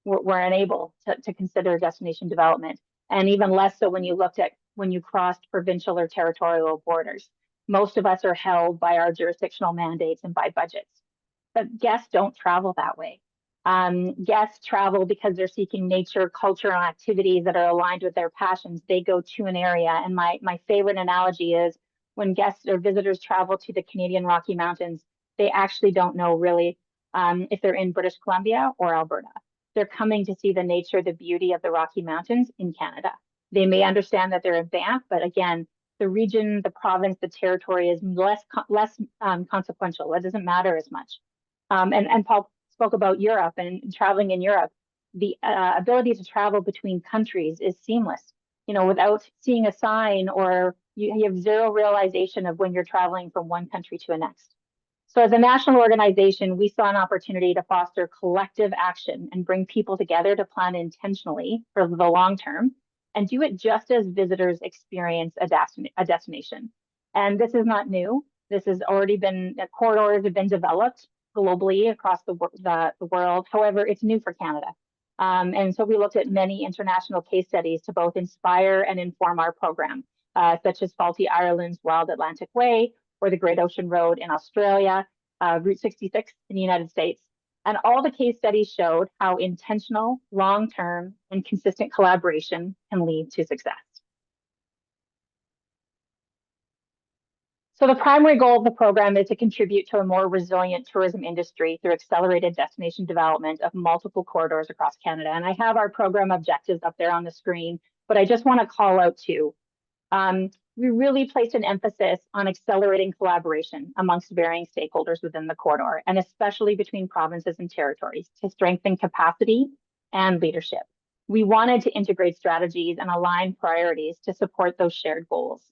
Speaker 9: were unable to consider destination development. And even less so when you crossed provincial or territorial borders. Most of us are held by our jurisdictional mandates and by budgets. But guests don't travel that way. Guests travel because they're seeking nature, culture, and activities that are aligned with their passions. They go to an area. And my favorite analogy is when guests or visitors travel to the Canadian Rocky Mountains, they actually don't know really if they're in British Columbia or Alberta. They're coming to see the nature, the beauty of the Rocky Mountains in Canada. They may understand that they're in Banff, but again, the region, the province, the territory is less consequential. It doesn't matter as much. And Paul spoke about Europe and traveling in Europe. The ability to travel between countries is seamless, without seeing a sign, or you have zero realization of when you're traveling from one country to the next. So as a national organization, we saw an opportunity to foster collective action and bring people together to plan intentionally for the long term and do it just as visitors experience a destination. And this is not new. This has already been, corridors have been developed globally across the world. However, it's new for Canada. And so we looked at many international case studies to both inspire and inform our program, such as Faulty Ireland's Wild Atlantic Way or the Great Ocean Road in Australia, Route 66 in the United States. And all the case studies showed how intentional, long-term, and consistent collaboration can lead to success. So the primary goal of the program is to contribute to a more resilient tourism industry through accelerated destination development of multiple corridors across Canada. And I have our program objectives up there on the screen, but I just want to call out two. We really placed an emphasis on accelerating collaboration amongst varying stakeholders within the corridor, and especially between provinces and territories to strengthen capacity and leadership. We wanted to integrate strategies and align priorities to support those shared goals.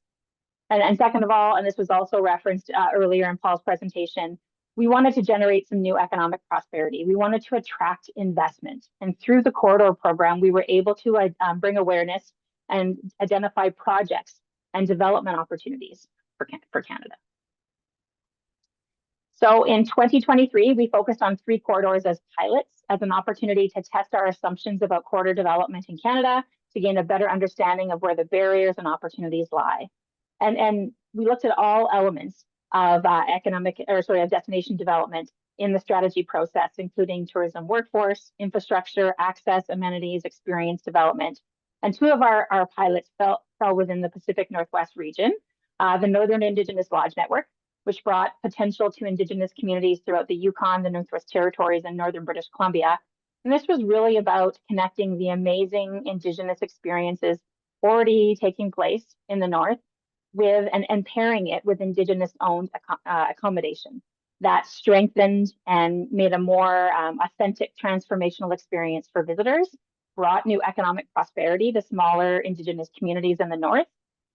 Speaker 9: And second of all, and this was also referenced earlier in Paul's presentation, we wanted to generate some new economic prosperity. We wanted to attract investment. And through the corridor program, we were able to bring awareness and identify projects and development opportunities for Canada. So in 2023, we focused on 3 corridors as pilots as an opportunity to test our assumptions about corridor development in Canada to gain a better understanding of where the barriers and opportunities lie. And we looked at all elements of destination development in the strategy process, including tourism workforce, infrastructure, access, amenities, experience development. And 2 of our pilots fell within the Pacific Northwest region, the Northern Indigenous Lodge Network, which brought potential to Indigenous communities throughout the Yukon, the Northwest Territories, and Northern British Columbia. And this was really about connecting the amazing Indigenous experiences already taking place in the North with and pairing it with Indigenous-owned accommodation that strengthened and made a more authentic transformational experience for visitors, brought new economic prosperity to smaller Indigenous communities in the North,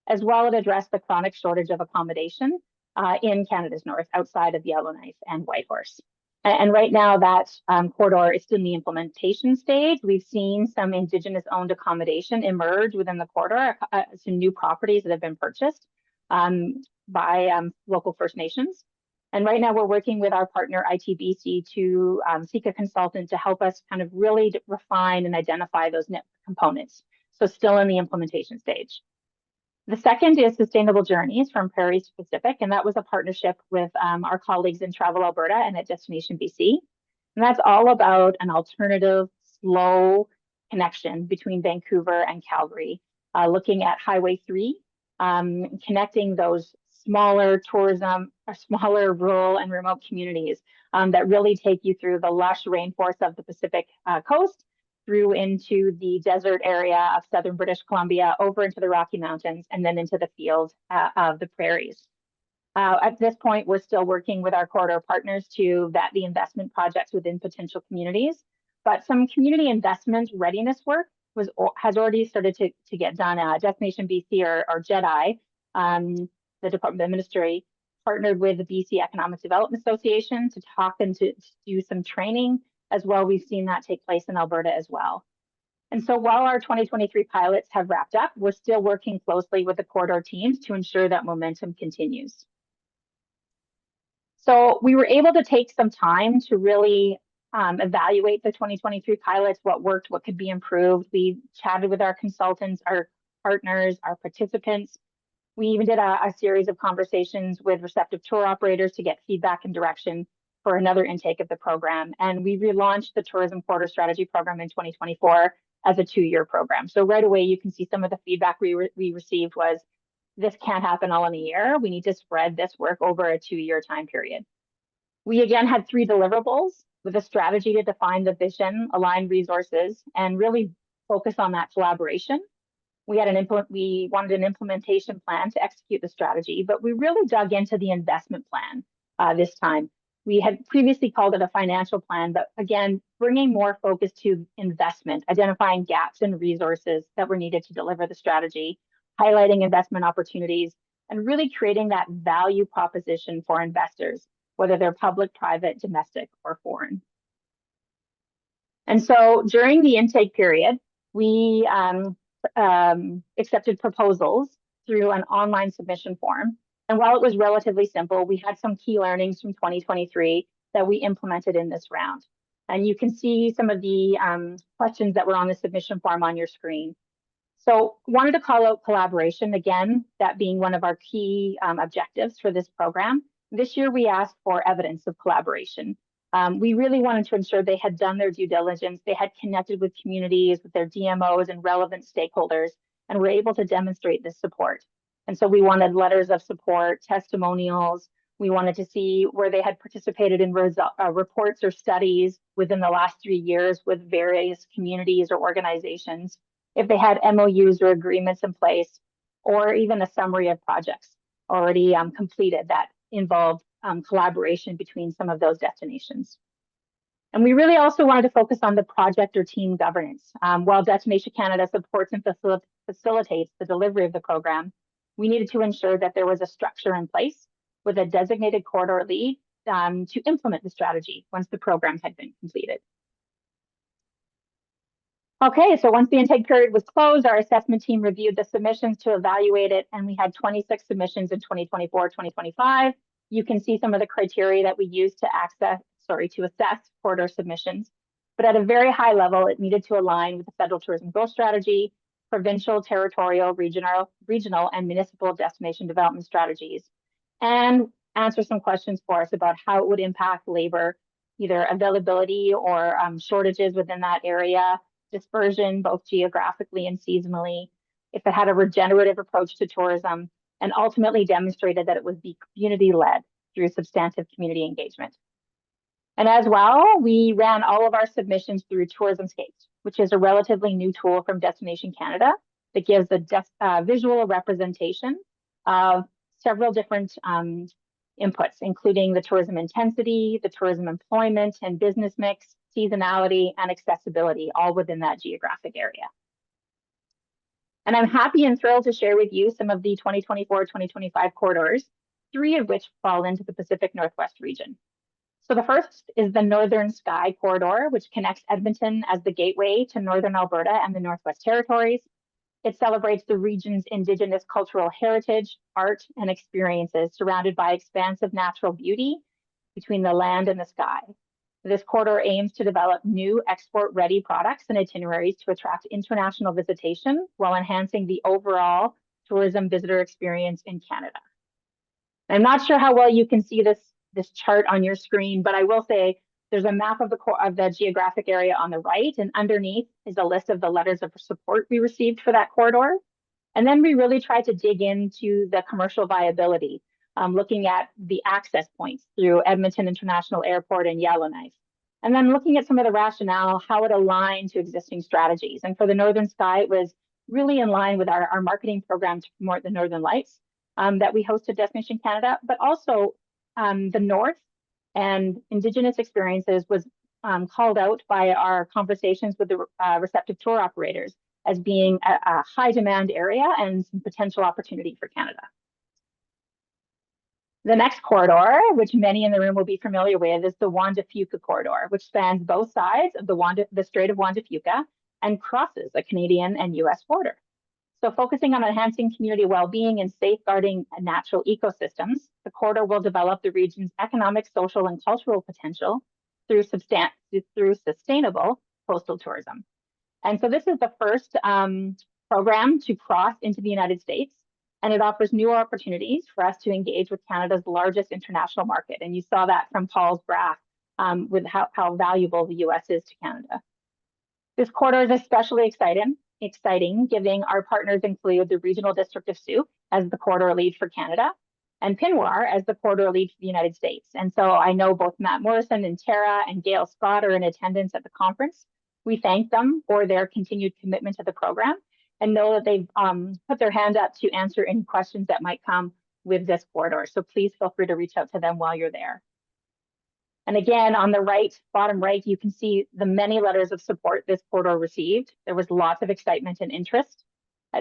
Speaker 9: as well as addressed the chronic shortage of accommodation in Canada's North, outside of Yellowknife and Whitehorse. And right now that corridor is in the implementation stage. We've seen some Indigenous-owned accommodation emerge within the corridor, some new properties that have been purchased by local First Nations. And right now we're working with our partner ITBC to seek a consultant to help us kind of really refine and identify those net components. So still in the implementation stage. The second is Sustainable Journeys from Prairies to Pacific, and that was a partnership with our colleagues in Travel Alberta and at Destination BC. And that's all about an alternative, slow connection between Vancouver and Calgary, looking at Highway 3, connecting those smaller tourism or smaller rural and remote communities that really take you through the lush rainforest of the Pacific coast, through into the desert area of southern British Columbia, over into the Rocky Mountains, and then into the fields of the prairies. At this point, we're still working with our corridor partners to vet the investment projects within potential communities, but some community investment readiness work has already started to get done. Destination BC or JEDI, the Department of Ministry, partnered with the BC Economic Development Association to talk and to do some training as well. We've seen that take place in Alberta as well. And so while our 2023 pilots have wrapped up, we're still working closely with the corridor teams to ensure that momentum continues. So we were able to take some time to really evaluate the 2023 pilots, what worked, what could be improved. We chatted with our consultants, our partners, our participants. We even did a series of conversations with receptive tour operators to get feedback and direction for another intake of the program. And we relaunched the Tourism Corridor Strategy Program in 2024 as a 2-year program. So right away, you can see some of the feedback we received was, this can't happen all in a year. We need to spread this work over a 2-year time period. We again had 3 deliverables with a strategy to define the vision, align resources, and really focus on that collaboration. We wanted an implementation plan to execute the strategy, but we really dug into the investment plan this time. We had previously called it a financial plan, but again, bringing more focus to investment, identifying gaps in resources that were needed to deliver the strategy, highlighting investment opportunities, and really creating that value proposition for investors, whether they're public, private, domestic, or foreign. And so during the intake period, we accepted proposals through an online submission form. And while it was relatively simple, we had some key learnings from 2023 that we implemented in this round. And you can see some of the questions that were on the submission form on your screen. So wanted to call out collaboration again, that being one of our key objectives for this program. This year, we asked for evidence of collaboration. We really wanted to ensure they had done their due diligence, they had connected with communities, with their DMOs and relevant stakeholders, and were able to demonstrate this support. And so we wanted letters of support, testimonials. We wanted to see where they had participated in reports or studies within the last 3 years with various communities or organizations, if they had MOUs or agreements in place, or even a summary of projects already completed that involved collaboration between some of those destinations. And we really also wanted to focus on the project or team governance. While Destination Canada supports and facilitates the delivery of the program, we needed to ensure that there was a structure in place with a designated corridor lead to implement the strategy once the program had been completed. Okay, so once the intake period was closed, our assessment team reviewed the submissions to evaluate it, and we had 26 submissions in 2024, 2025. You can see some of the criteria that we used to assess corridor submissions. But at a very high level, it needed to align with the federal tourism growth strategy, provincial, territorial, regional, and municipal destination development strategies, and answer some questions for us about how it would impact labor, either availability or shortages within that area, dispersion, both geographically and seasonally, if it had a regenerative approach to tourism, and ultimately demonstrated that it would be community-led through substantive community engagement. And as well, we ran all of our submissions through Tourismscapes, which is a relatively new tool from Destination Canada that gives a visual representation of several different inputs, including the tourism intensity, the tourism employment and business mix, seasonality, and accessibility, all within that geographic area. And I'm happy and thrilled to share with you some of the 2024-2025 corridors, 3 of which fall into the Pacific Northwest region. So the first is the Northern Sky Corridor, which connects Edmonton as the gateway to Northern Alberta and the Northwest Territories. It celebrates the region's Indigenous cultural heritage, art, and experiences surrounded by expansive natural beauty between the land and the sky. This corridor aims to develop new export-ready products and itineraries to attract international visitation while enhancing the overall tourism visitor experience in Canada. I'm not sure how well you can see this chart on your screen, but I will say there's a map of the geographic area on the right, and underneath is a list of the letters of support we received for that corridor. And then we really tried to dig into the commercial viability, looking at the access points through Edmonton International Airport and Yellowknife. And then looking at some of the rationale, how it aligned to existing strategies. And for the Northern Sky, it was really in line with our marketing program to promote the Northern Lights that we hosted Destination Canada, but also the North and Indigenous experiences was called out by our conversations with the receptive tour operators as being a high demand area and some potential opportunity for Canada. The next corridor, which many in the room will be familiar with, is the Juan de Fuca corridor, which spans both sides of the Strait of Juan de Fuca and crosses the Canadian and US border. So focusing on enhancing community well-being and safeguarding natural ecosystems, the corridor will develop the region's economic, social, and cultural potential through sustainable coastal tourism. And so this is the first program to cross into the United States, and it offers new opportunities for us to engage with Canada's largest international market. And you saw that from Paul's graph with how valuable the US is to Canada. This corridor is especially exciting, given our partners include the Regional District of Sooke as the corridor lead for Canada and Pinwar as the corridor lead for the United States. And so I know both Matt Morrison and Tara and Gail Scott are in attendance at the conference. We thank them for their continued commitment to the program and know that they've put their hand up to answer any questions that might come with this corridor. So please feel free to reach out to them while you're there. And again, on the right, bottom right, you can see the many letters of support this corridor received. There was lots of excitement and interest.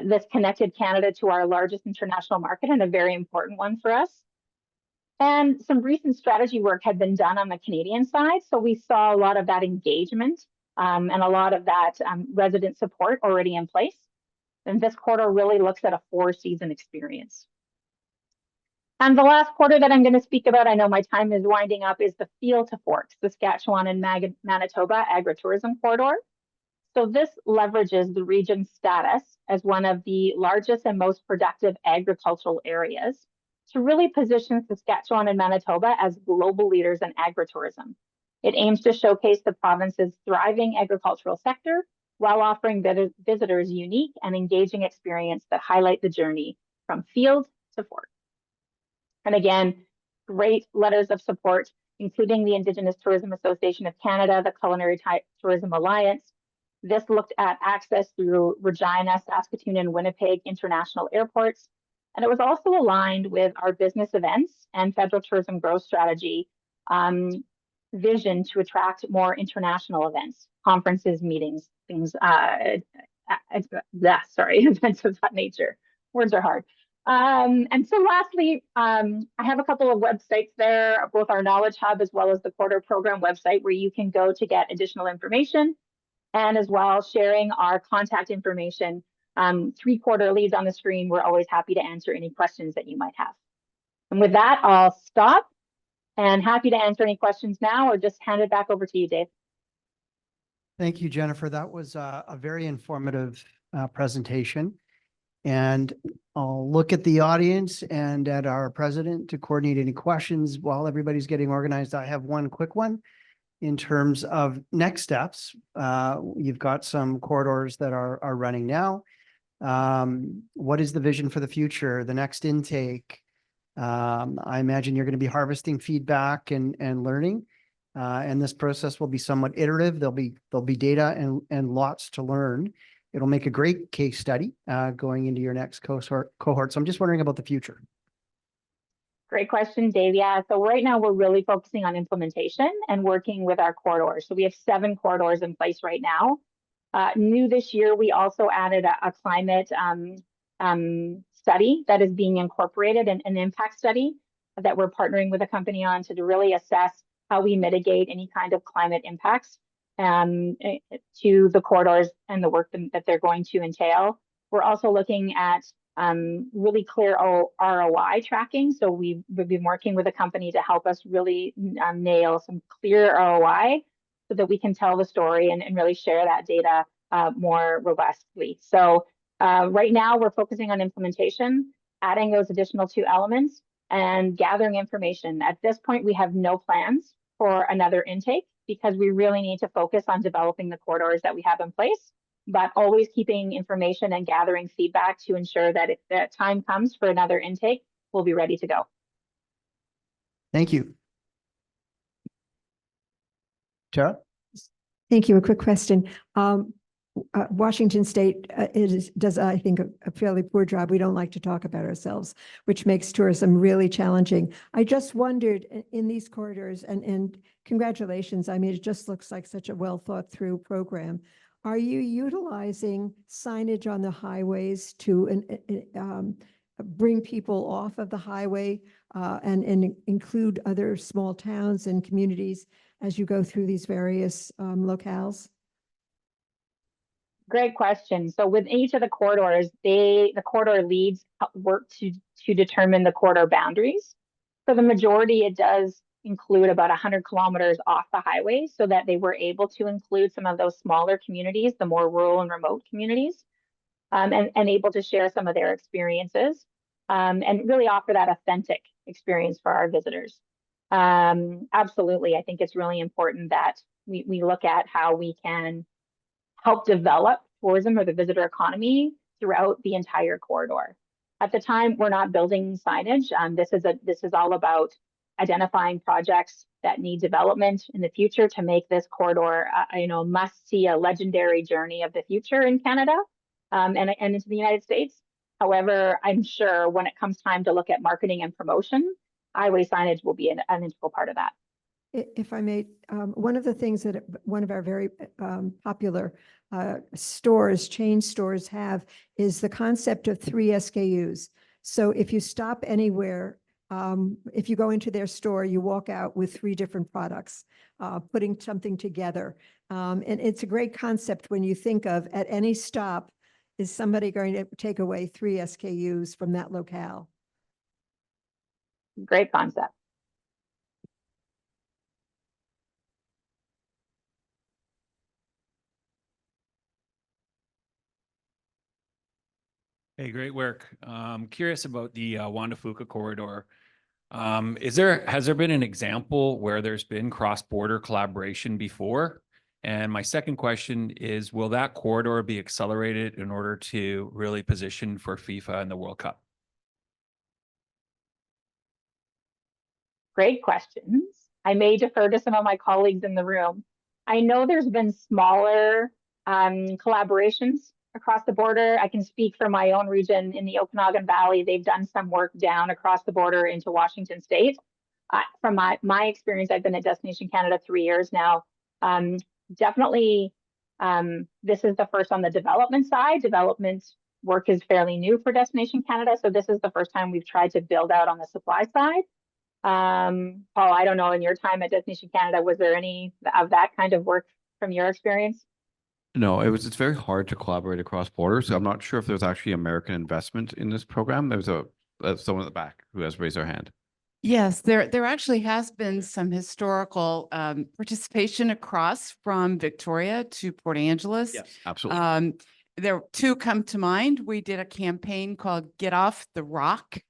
Speaker 9: This connected Canada to our largest international market and a very important one for us. And some recent strategy work had been done on the Canadian side. So we saw a lot of that engagement and a lot of that resident support already in place. And this corridor really looks at a 4-season experience. And the last quarter that I'm going to speak about, I know my time is winding up, is the Field to Forks, Saskatchewan and Manitoba Agritourism Corridor. So this leverages the region's status as one of the largest and most productive agricultural areas to really position Saskatchewan and Manitoba as global leaders in agritourism. It aims to showcase the province's thriving agricultural sector while offering visitors unique and engaging experience that highlight the journey from field to fork. And again, great letters of support, including the Indigenous Tourism Association of Canada, the Culinary Tourism Alliance. This looked at access through Regina, Saskatoon, and Winnipeg international airports. And it was also aligned with our business events and federal tourism growth strategy vision to attract more international events, conferences, meetings, things, events of that nature. Words are hard. And so lastly, I have a couple of websites there, both our Knowledge Hub as well as the Corridor Program website, where you can go to get additional information, and as well sharing our contact information. 3 quarter leads on the screen. We're always happy to answer any questions that you might have. And with that, I'll stop and happy to answer any questions now or just hand it back over to you, Dave.
Speaker 1: Thank you, Jennifer. That was a very informative presentation. And I'll look at the audience and at our president to coordinate any questions while everybody's getting organized. I have one quick one in terms of next steps. You've got some corridors that are running now. What is the vision for the future, the next intake? I imagine you're going to be harvesting feedback and learning. And this process will be somewhat iterative. There'll be data and lots to learn. It'll make a great case study going into your next cohort. So I'm just wondering about the future.
Speaker 9: Great question, Dave. Yeah, so right now we're really focusing on implementation and working with our corridors. So we have 7 corridors in place right now. New this year, we also added a climate study that is being incorporated, an impact study that we're partnering with a company on to really assess how we mitigate any kind of climate impacts to the corridors and the work that they're going to entail. We're also looking at really clear ROI tracking. So we've been working with a company to help us really nail some clear ROI so that we can tell the story and really share that data more robustly. So right now we're focusing on implementation, adding those additional 2 elements and gathering information. At this point, we have no plans for another intake because we really need to focus on developing the corridors that we have in place, but always keeping information and gathering feedback to ensure that if the time comes for another intake, we'll be ready to go.
Speaker 1: Thank you. Tara?
Speaker 10: Thank you. A quick question. Washington State does, I think, a fairly poor job. We don't like to talk about ourselves, which makes tourism really challenging. I just wondered in these corridors, and congratulations. I mean, it just looks like such a well thought through program. Are you utilizing signage on the highways to bring people off of the highway and include other small towns and communities as you go through these various locales?
Speaker 9: Great question. So with each of the corridors, the corridor leads work to determine the corridor boundaries. For the majority, it does include about 100 kilometers off the highway so that they were able to include some of those smaller communities, the more rural and remote communities, and able to share some of their experiences and really offer that authentic experience for our visitors. Absolutely. I think it's really important that we look at how we can help develop tourism or the visitor economy throughout the entire corridor. At the time, we're not building signage. This is all about identifying projects that need development in the future to make this corridor, must see a legendary journey of the future in Canada and into the United States. However, I'm sure when it comes time to look at marketing and promotion, highway signage will be an integral part of that.
Speaker 10: If I may, one of the things that one of our very popular chain stores have is the concept of 3 SKUs. So if you stop anywhere, if you go into their store, you walk out with 3 different products, putting something together. And it's a great concept when you think of at any stop, is somebody going to take away 3 SKUs from that locale?
Speaker 9: Great concept.
Speaker 5: Hey, great work. Curious about the Juan de Fuca corridor. Has there been an example where there's been cross-border collaboration before? And my second question is, will that corridor be accelerated in order to really position for FIFA and the World Cup?
Speaker 9: Great questions. I may defer to some of my colleagues in the room. I know there's been smaller collaborations across the border. I can speak for my own region in the Okanagan Valley. They've done some work down across the border into Washington State. From my experience, I've been at Destination Canada 3 years now. Definitely, this is the first on the development side. Development work is fairly new for Destination Canada, so this is the first time we've tried to build out on the supply side. Paul, I don't know, in your time at Destination Canada, was there any of that kind of work from your experience?
Speaker 2: No, it's very hard to collaborate across borders. I'm not sure if there's actually American investment in this program. There's someone at the back who has raised their hand.
Speaker 6: Yes, there actually has been some historical participation across from Victoria to Port Angeles.
Speaker 2: Yes, absolutely.
Speaker 6: There two come to mind. We did a campaign called Get Off the Rock,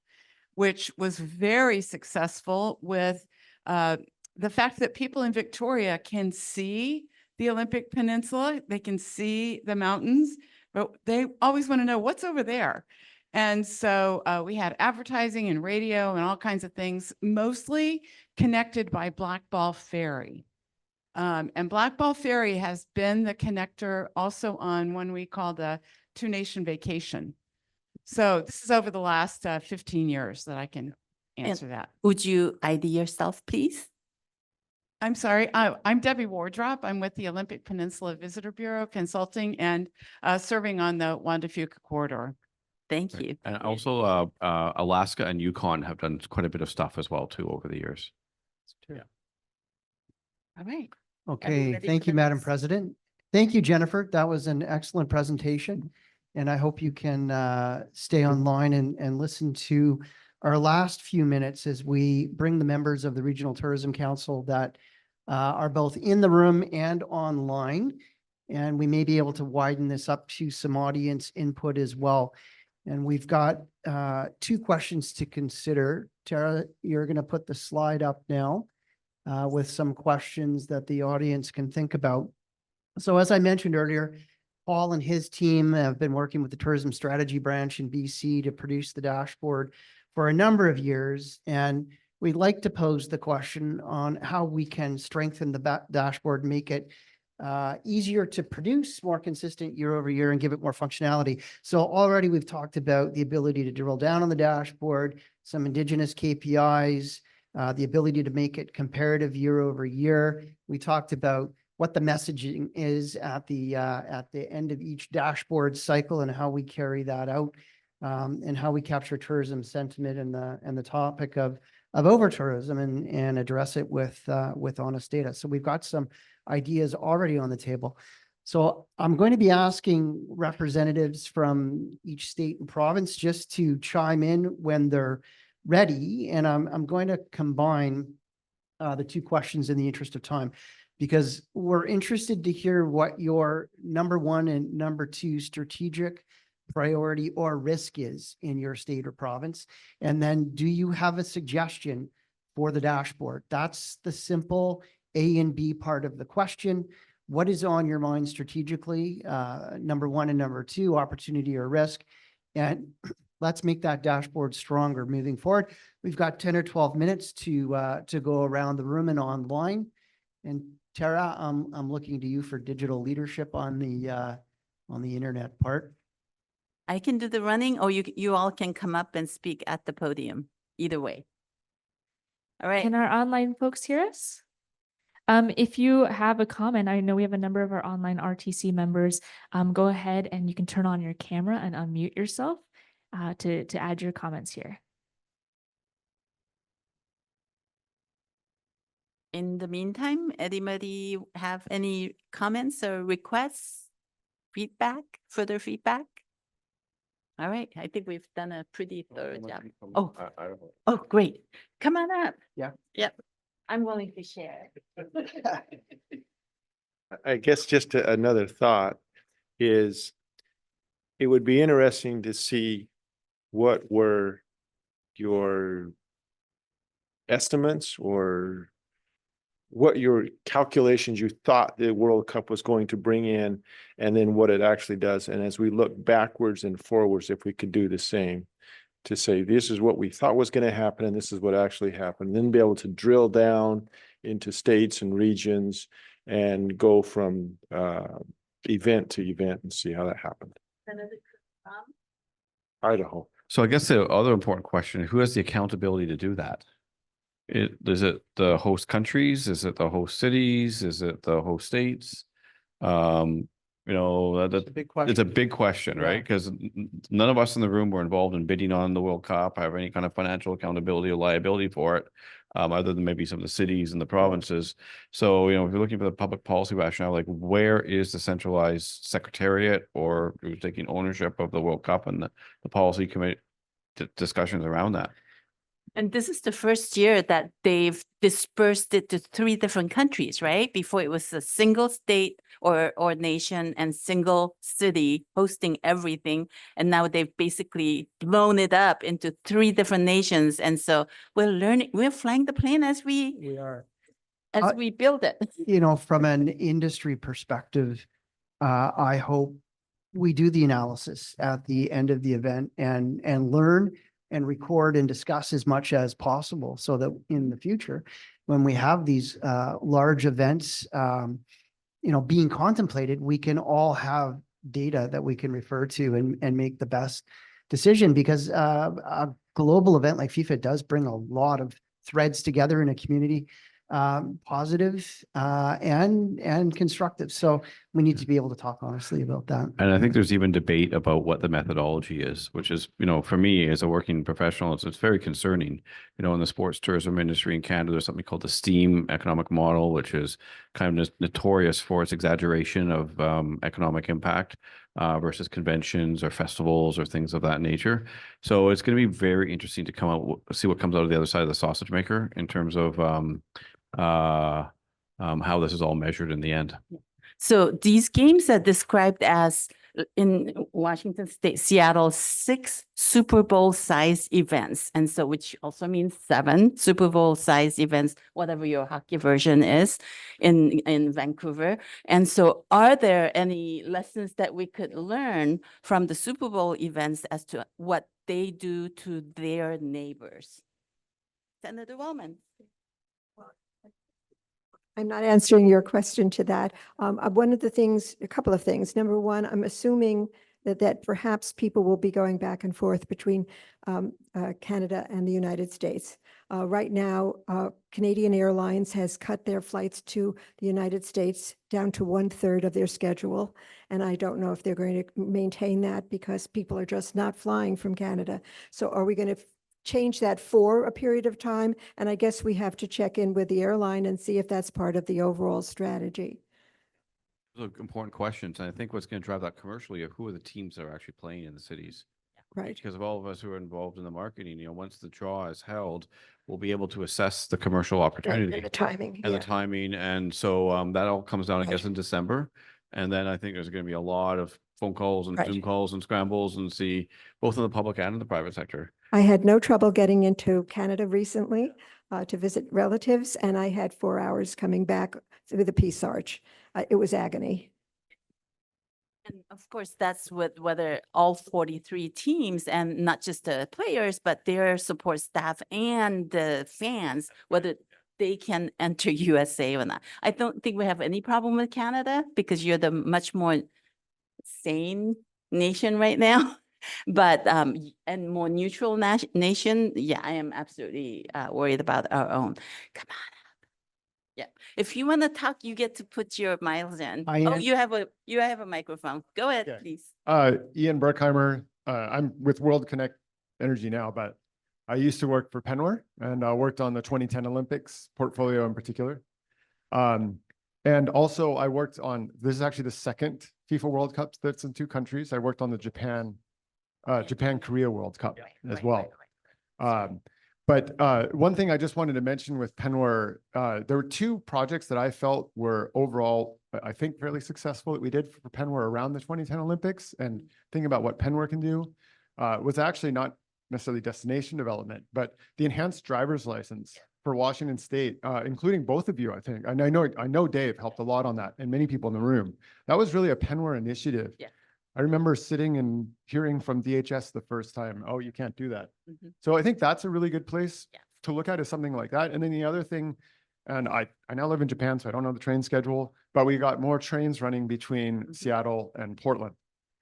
Speaker 6: which was very successful with the fact that people in Victoria can see the Olympic Peninsula, they can see the mountains, but they always want to know what's over there. And so we had advertising and radio and all kinds of things, mostly connected by Black Ball Ferry. And Black Ball Ferry has been the connector also on one we call the Two Nation Vacation. So this is over the last 15 years that I can answer that.
Speaker 11: Would you ID yourself, please?
Speaker 6: I'm sorry, I'm Debbie Wardrop. I'm with the Olympic Peninsula Visitor Bureau consulting and serving on the Juan de Fuca corridor.
Speaker 11: Thank you.
Speaker 2: And also Alaska and Yukon have done quite a bit of stuff as well too over the years.
Speaker 6: Yeah. All right.
Speaker 1: Okay,
Speaker 6: ready
Speaker 1: thank
Speaker 6: for
Speaker 1: you,
Speaker 6: the
Speaker 1: Madam
Speaker 6: next?
Speaker 1: President. Thank you, Jennifer. That was an excellent presentation. And I hope you can stay online and listen to our last few minutes as we bring the members of the Regional Tourism Council that are both in the room and online. And we may be able to widen this up to some audience input as well. And we've got two questions to consider. Tara, you're going to put the slide up now with some questions that the audience can think about. So as I mentioned earlier, Paul and his team have been working with the Tourism Strategy Branch in BC to produce the dashboard for a number of years. And we'd like to pose the question on how we can strengthen the dashboard, make it easier to produce, more consistent year over year, and give it more functionality. So already we've talked about the ability to drill down on the dashboard, some Indigenous KPIs, the ability to make it comparative year over year. We talked about what the messaging is at the end of each dashboard cycle and how we carry that out, and how we capture tourism sentiment and the topic of over-tourism and address it with honest data. So we've got some ideas already on the table. So I'm going to be asking representatives from each state and province just to chime in when they're ready. And I'm going to combine the two questions in the interest of time, because we're interested to hear what your number one and number two strategic priority or risk is in your state or province. And then do you have a suggestion for the dashboard? That's the simple A and B part of the question. What is on your mind strategically? Number one and number two, opportunity or risk. And let's make that dashboard stronger moving forward. We've got 10 or 12 minutes to go around the room and online. And Tara, I'm looking to you for digital leadership on the internet part.
Speaker 11: I can do the running, or you all can come up and speak at the podium. Either way. All right.
Speaker 12: Can our online folks hear us? If you have a comment, I know we have a number of our online RTC members. Go ahead and you can turn on your camera and unmute yourself to add your comments here.
Speaker 11: In the meantime, anybody have any comments or requests, feedback, further feedback? All right, I think we've done a pretty thorough
Speaker 2: Someone
Speaker 11: job.
Speaker 2: can come-
Speaker 11: Oh,
Speaker 2: I don't know.
Speaker 11: oh, great. Come on up.
Speaker 1: Yeah.
Speaker 11: Yep. I'm willing to share.
Speaker 13: I guess just another thought is it would be interesting to see what were your estimates or what your calculations you thought the World Cup was going to bring in, and then what it actually does. And as we look backwards and forwards, if we could do the same, to say, this is what we thought was going to happen, and this is what actually happened, then be able to drill down into states and regions and go from event to event and see how that happened. Idaho.
Speaker 2: So I guess the other important question, who has the accountability to do that? Is it the host countries? Is it the host cities? Is it the host states? You know,
Speaker 1: It's a big question.
Speaker 2: it's a big question,
Speaker 1: Yeah.
Speaker 2: right? Because none of us in the room were involved in bidding on the World Cup, have any kind of financial accountability or liability for it, other than maybe some of the cities and the provinces. So, you know, if you're looking for the public policy rationale, like where is the centralized secretariat or who's taking ownership of the World Cup and the policy committee discussions around that?
Speaker 11: And this is the first year that they've dispersed it to 3 different countries, right? Before it was a single state or nation and single city hosting everything. And now they've basically blown it up into 3 different nations. And so we're flying the plane as
Speaker 1: We are.
Speaker 11: we build it.
Speaker 1: You know, from an industry perspective, I hope we do the analysis at the end of the event and learn and record and discuss as much as possible so that in the future, when we have these large events, you know, being contemplated, we can all have data that we can refer to and make the best decision, because a global event like FIFA does bring a lot of threads together in a community, positive and constructive. So we need to be able to talk honestly about that.
Speaker 2: And I think there's even debate about what the methodology is, which is, you know, for me as a working professional, it's very concerning. You know, in the sports tourism industry in Canada, there's something called the STEAM economic model, which is kind of notorious for its exaggeration of economic impact versus conventions or festivals or things of that nature. So it's going to be very interesting to come out, see what comes out of the other side of the sausage maker in terms of how this is all measured in the end.
Speaker 11: So these games are described as in Washington State, Seattle, 6 Super Bowl size events. And so, which also means 7 Super Bowl size events, whatever your hockey version is in Vancouver. And so are there any lessons that we could learn from the Super Bowl events as to what they do to their neighbors? Senator Wellman.
Speaker 10: I'm not answering your question to that. One of the things, a couple of things. Number one, I'm assuming that perhaps people will be going back and forth between Canada and the United States. Right now, Canadian Airlines has cut their flights to the United States down to 1/3 of their schedule. And I don't know if they're going to maintain that because people are just not flying from Canada. So are we going to change that for a period of time? And I guess we have to check in with the airline and see if that's part of the overall strategy.
Speaker 2: Those are important questions. And I think what's going to drive that commercially are who are the teams that are actually playing in the cities.
Speaker 10: Right.
Speaker 2: Because of all of us who are involved in the marketing, you know, once the draw is held, we'll be able to assess the commercial opportunity.
Speaker 10: And the timing.
Speaker 2: And
Speaker 10: yeah.
Speaker 2: the timing. And so that all comes down, I
Speaker 10: Right.
Speaker 2: guess, in December. And then I think there's going to be a lot of phone calls and
Speaker 10: Right.
Speaker 2: Zoom calls and scrambles and see both in the public and in the private sector.
Speaker 10: I had no trouble getting into Canada recently to visit relatives, and I had 4 hours coming back through the Peace Arch. It was agony.
Speaker 11: And of course, that's whether all 43 teams and not just the players, but their support staff and the fans, whether they can enter USA or not. I don't think we have any problem with Canada because you're the much more sane nation right now. But and more neutral nation, yeah, I am absolutely worried about our own. Come on up. Yeah, if you want to talk, you get to put your miles in.
Speaker 1: I
Speaker 11: Oh,
Speaker 1: am-
Speaker 11: you have a microphone. Go ahead,
Speaker 14: Okay.
Speaker 11: please.
Speaker 14: Ian Berkheimer. I'm with World Connect Energy now, but I used to work for Penware and worked on the 2010 Olympics portfolio in particular. And also I worked on, this is actually the second FIFA World Cup that's in 2 countries. I worked on the Japan Japan-Korea World Cup as
Speaker 11: Right,
Speaker 14: well.
Speaker 11: right, right.
Speaker 14: But one thing I just wanted to mention with Penwar, there were two projects that I felt were overall, I think, fairly successful that we did for Penwar around the 2010 Olympics. And thinking about what Penwar can do was actually not necessarily destination development, but the enhanced driver's license for Washington State, including both of you, I think. And I know Dave helped a lot on that, and many people in the room. That was really a Penwar initiative.
Speaker 11: Yeah.
Speaker 14: I remember sitting and hearing from DHS the first time, oh, you can't do that.
Speaker 11: Mhm.
Speaker 14: So I think that's a really good place
Speaker 11: Yeah.
Speaker 14: to look at, is something like that. And then the other thing, and I now live in Japan, so I don't know the train schedule, but we got more trains running between Seattle and Portland.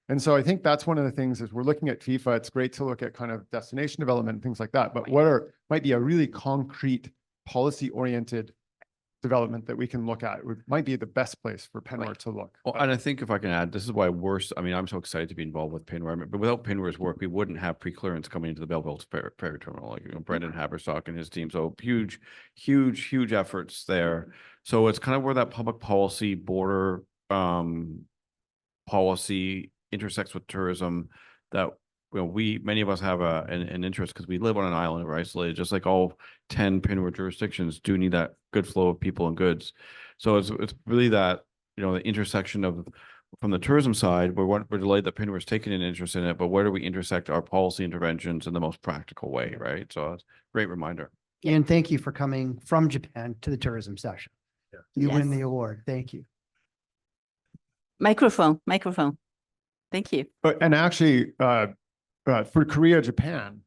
Speaker 14: And so I think that's one of the things is we're looking at FIFA. It's great to look at kind of destination development and things like that. But what might be a really concrete policy-oriented development that we can look at might be the best place for Penwar to look.
Speaker 2: Well, and I think if I can add, this is why I'm so excited to be involved with Penwar, but without Penwar's work, we wouldn't have pre-clearance coming into the Belleville ferry terminal, like, Brendan Haberstock and his team. So huge efforts there. So it's kind of where that public policy border, policy intersects with tourism that, many of us have an interest because we live on an island, we're isolated, just like all 10 Penwar jurisdictions do need that good flow of people and goods. So it's really that, the intersection of, from the tourism side, we're delayed that Penwar's taking an interest in it, but where do we intersect our policy interventions in the most practical way, right? So it's a great reminder.
Speaker 1: And thank you for coming from Japan to the tourism session.
Speaker 14: Yeah.
Speaker 1: You win
Speaker 11: Yes.
Speaker 1: the award. Thank you.
Speaker 11: Microphone. Thank you.
Speaker 14: And actually, for Korea, Japan,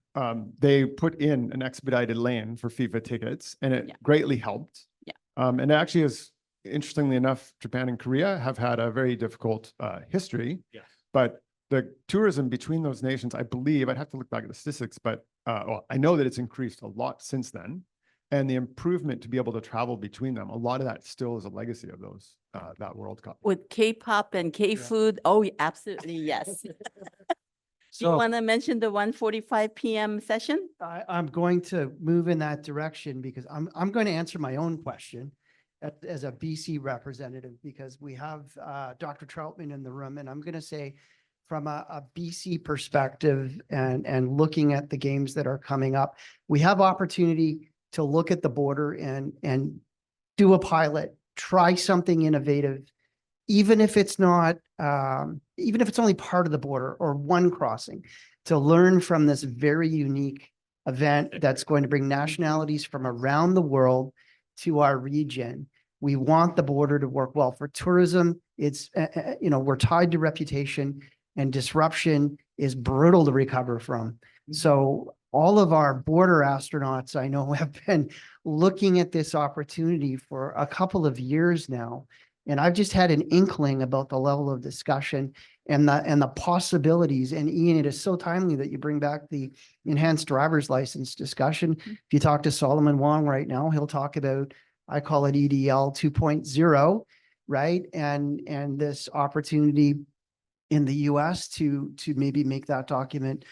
Speaker 14: they put in an expedited lane for FIFA tickets, and it
Speaker 11: Yeah.
Speaker 14: greatly helped.
Speaker 11: Yeah.
Speaker 14: And actually, is interestingly enough, Japan and Korea have had a very difficult history.
Speaker 2: Yes.
Speaker 14: But the tourism between those nations, I believe, I'd have to look back at the statistics, but well, I know that it's increased a lot since then. And the improvement to be able to travel between them, a lot of that still is a legacy of those that World Cup.
Speaker 11: With K-pop and K-food, oh, absolutely, yes. Do you
Speaker 1: So
Speaker 11: want to mention the 1:45 p.m. session?
Speaker 1: I'm going to move in that direction because I'm going to answer my own question as a BC representative, because we have Dr. Troutman in the room, and I'm going to say from a BC perspective and looking at the games that are coming up, we have opportunity to look at the border and do a pilot, try something innovative, even if it's not, even if it's only part of the border or one crossing, to learn from this very unique event that's going to bring nationalities from around the world to our region. We want the border to work well for tourism. It's, we're tied to reputation, and disruption is brutal to recover from. So all of our border astronauts, I know, have been looking at this opportunity for a couple of years now. And I've just had an inkling about the level of discussion and the possibilities. And Ian, it is so timely that you bring back the enhanced driver's license discussion. If you talk to Solomon Wong right now, he'll talk about, I call it EDL 2.0, right? And this opportunity in the US to maybe make that document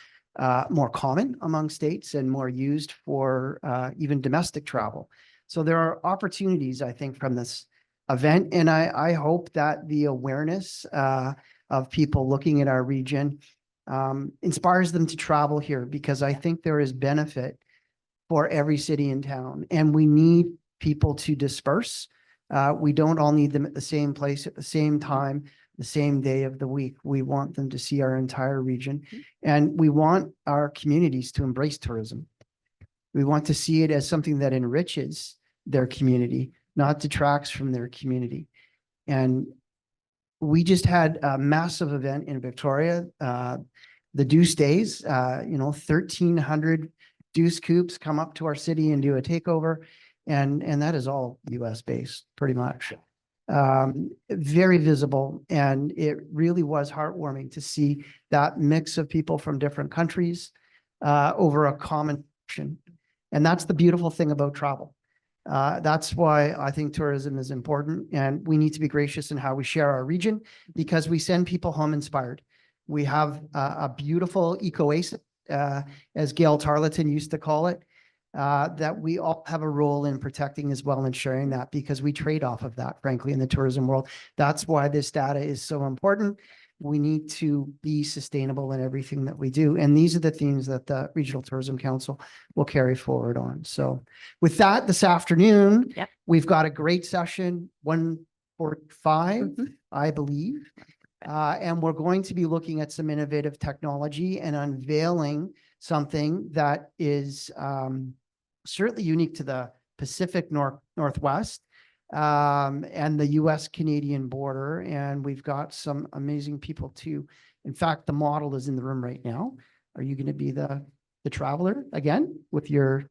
Speaker 1: more common among states and more used for even domestic travel. So there are opportunities, I think, from this event. And I hope that the awareness of people looking at our region inspires them to travel here, because I think there is benefit for every city and town, and we need people to disperse. We don't all need them at the same place at the same time, the same day of the week. We want them to see our entire region, and we want our communities to embrace tourism. We want to see it as something that enriches their community, not detracts from their community. And we just had a massive event in Victoria, the Deuce Days, 1,300 Deuce Coops come up to our city and do a takeover. And that is all US based, pretty much. Very visible. And it really was heartwarming to see that mix of people from different countries over a common mission. And that's the beautiful thing about travel. That's why I think tourism is important, and we need to be gracious in how we share our region, because we send people home inspired. We have a beautiful eco-oasis, as Gail Tarleton used to call it, that we all have a role in protecting as well and sharing that, because we trade off of that, frankly, in the tourism world. That's why this data is so important, we need to be sustainable in everything that we do. And these are the themes that the Regional Tourism Council will carry forward on. So with that, this afternoon,
Speaker 11: Yep.
Speaker 1: we've got a great session, 1:45,
Speaker 11: Mhm.
Speaker 1: I believe. And we're going to be looking at some innovative technology and unveiling something that is certainly unique to the Pacific Northwest and the US-Canadian border. And we've got some amazing people too. In fact, the model is in the room right now. Are you going to be the traveler again with your?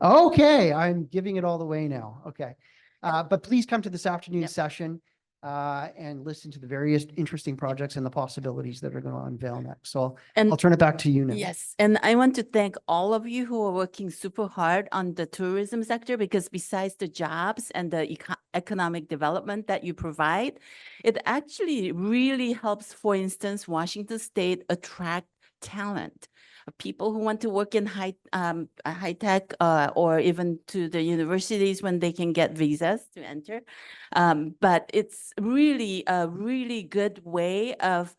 Speaker 1: Okay, I'm giving it all the way now. Okay. But please come to this afternoon's
Speaker 11: Yep.
Speaker 1: session and listen to the various interesting projects and the possibilities that are going to unveil next. So
Speaker 11: And
Speaker 1: I'll turn it back to you now.
Speaker 11: yes, and I want to thank all of you who are working super hard on the tourism sector, because besides the jobs and the economic development that you provide, it actually really helps, for instance, Washington State attract talent. People who want to work in high tech or even to the universities when they can get visas to enter. But it's really a really good way of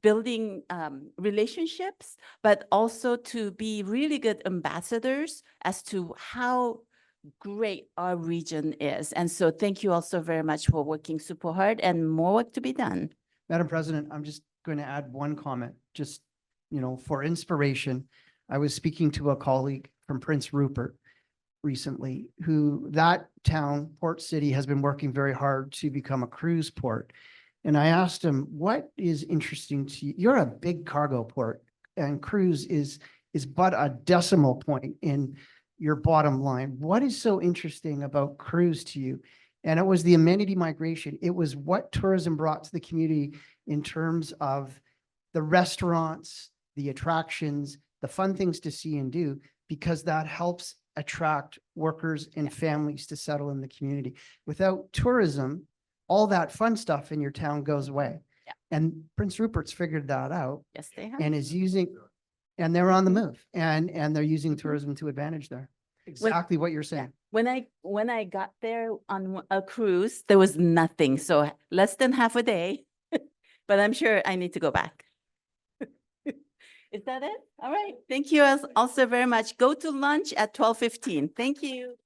Speaker 11: building relationships, but also to be really good ambassadors as to how great our region is. And so thank you also very much for working super hard, and more work to be done.
Speaker 1: Madam President, I'm just going to add one comment, just, for inspiration. I was speaking to a colleague from Prince Rupert recently, who that town, Port City, has been working very hard to become a cruise port. And I asked him, what is interesting to you? You're a big cargo port, and cruise is but a decimal point in your bottom line. What is so interesting about cruise to you? And it was the amenity migration. It was what tourism brought to the community in terms of the restaurants, the attractions, the fun things to see and do, because that helps attract workers and families to settle in the community. Without tourism, all that fun stuff in your town goes away.
Speaker 11: Yeah.
Speaker 1: And Prince Rupert's figured that out
Speaker 11: Yes, they have.
Speaker 1: and is using, and they're on the move, and they're using tourism to advantage there. Exactly what you're saying.
Speaker 11: When I got there on a cruise, there was nothing. So less than half a day, but I'm sure I need to go back. Is that it? All right. Thank you also very much. Go to lunch at 12:15. Thank you.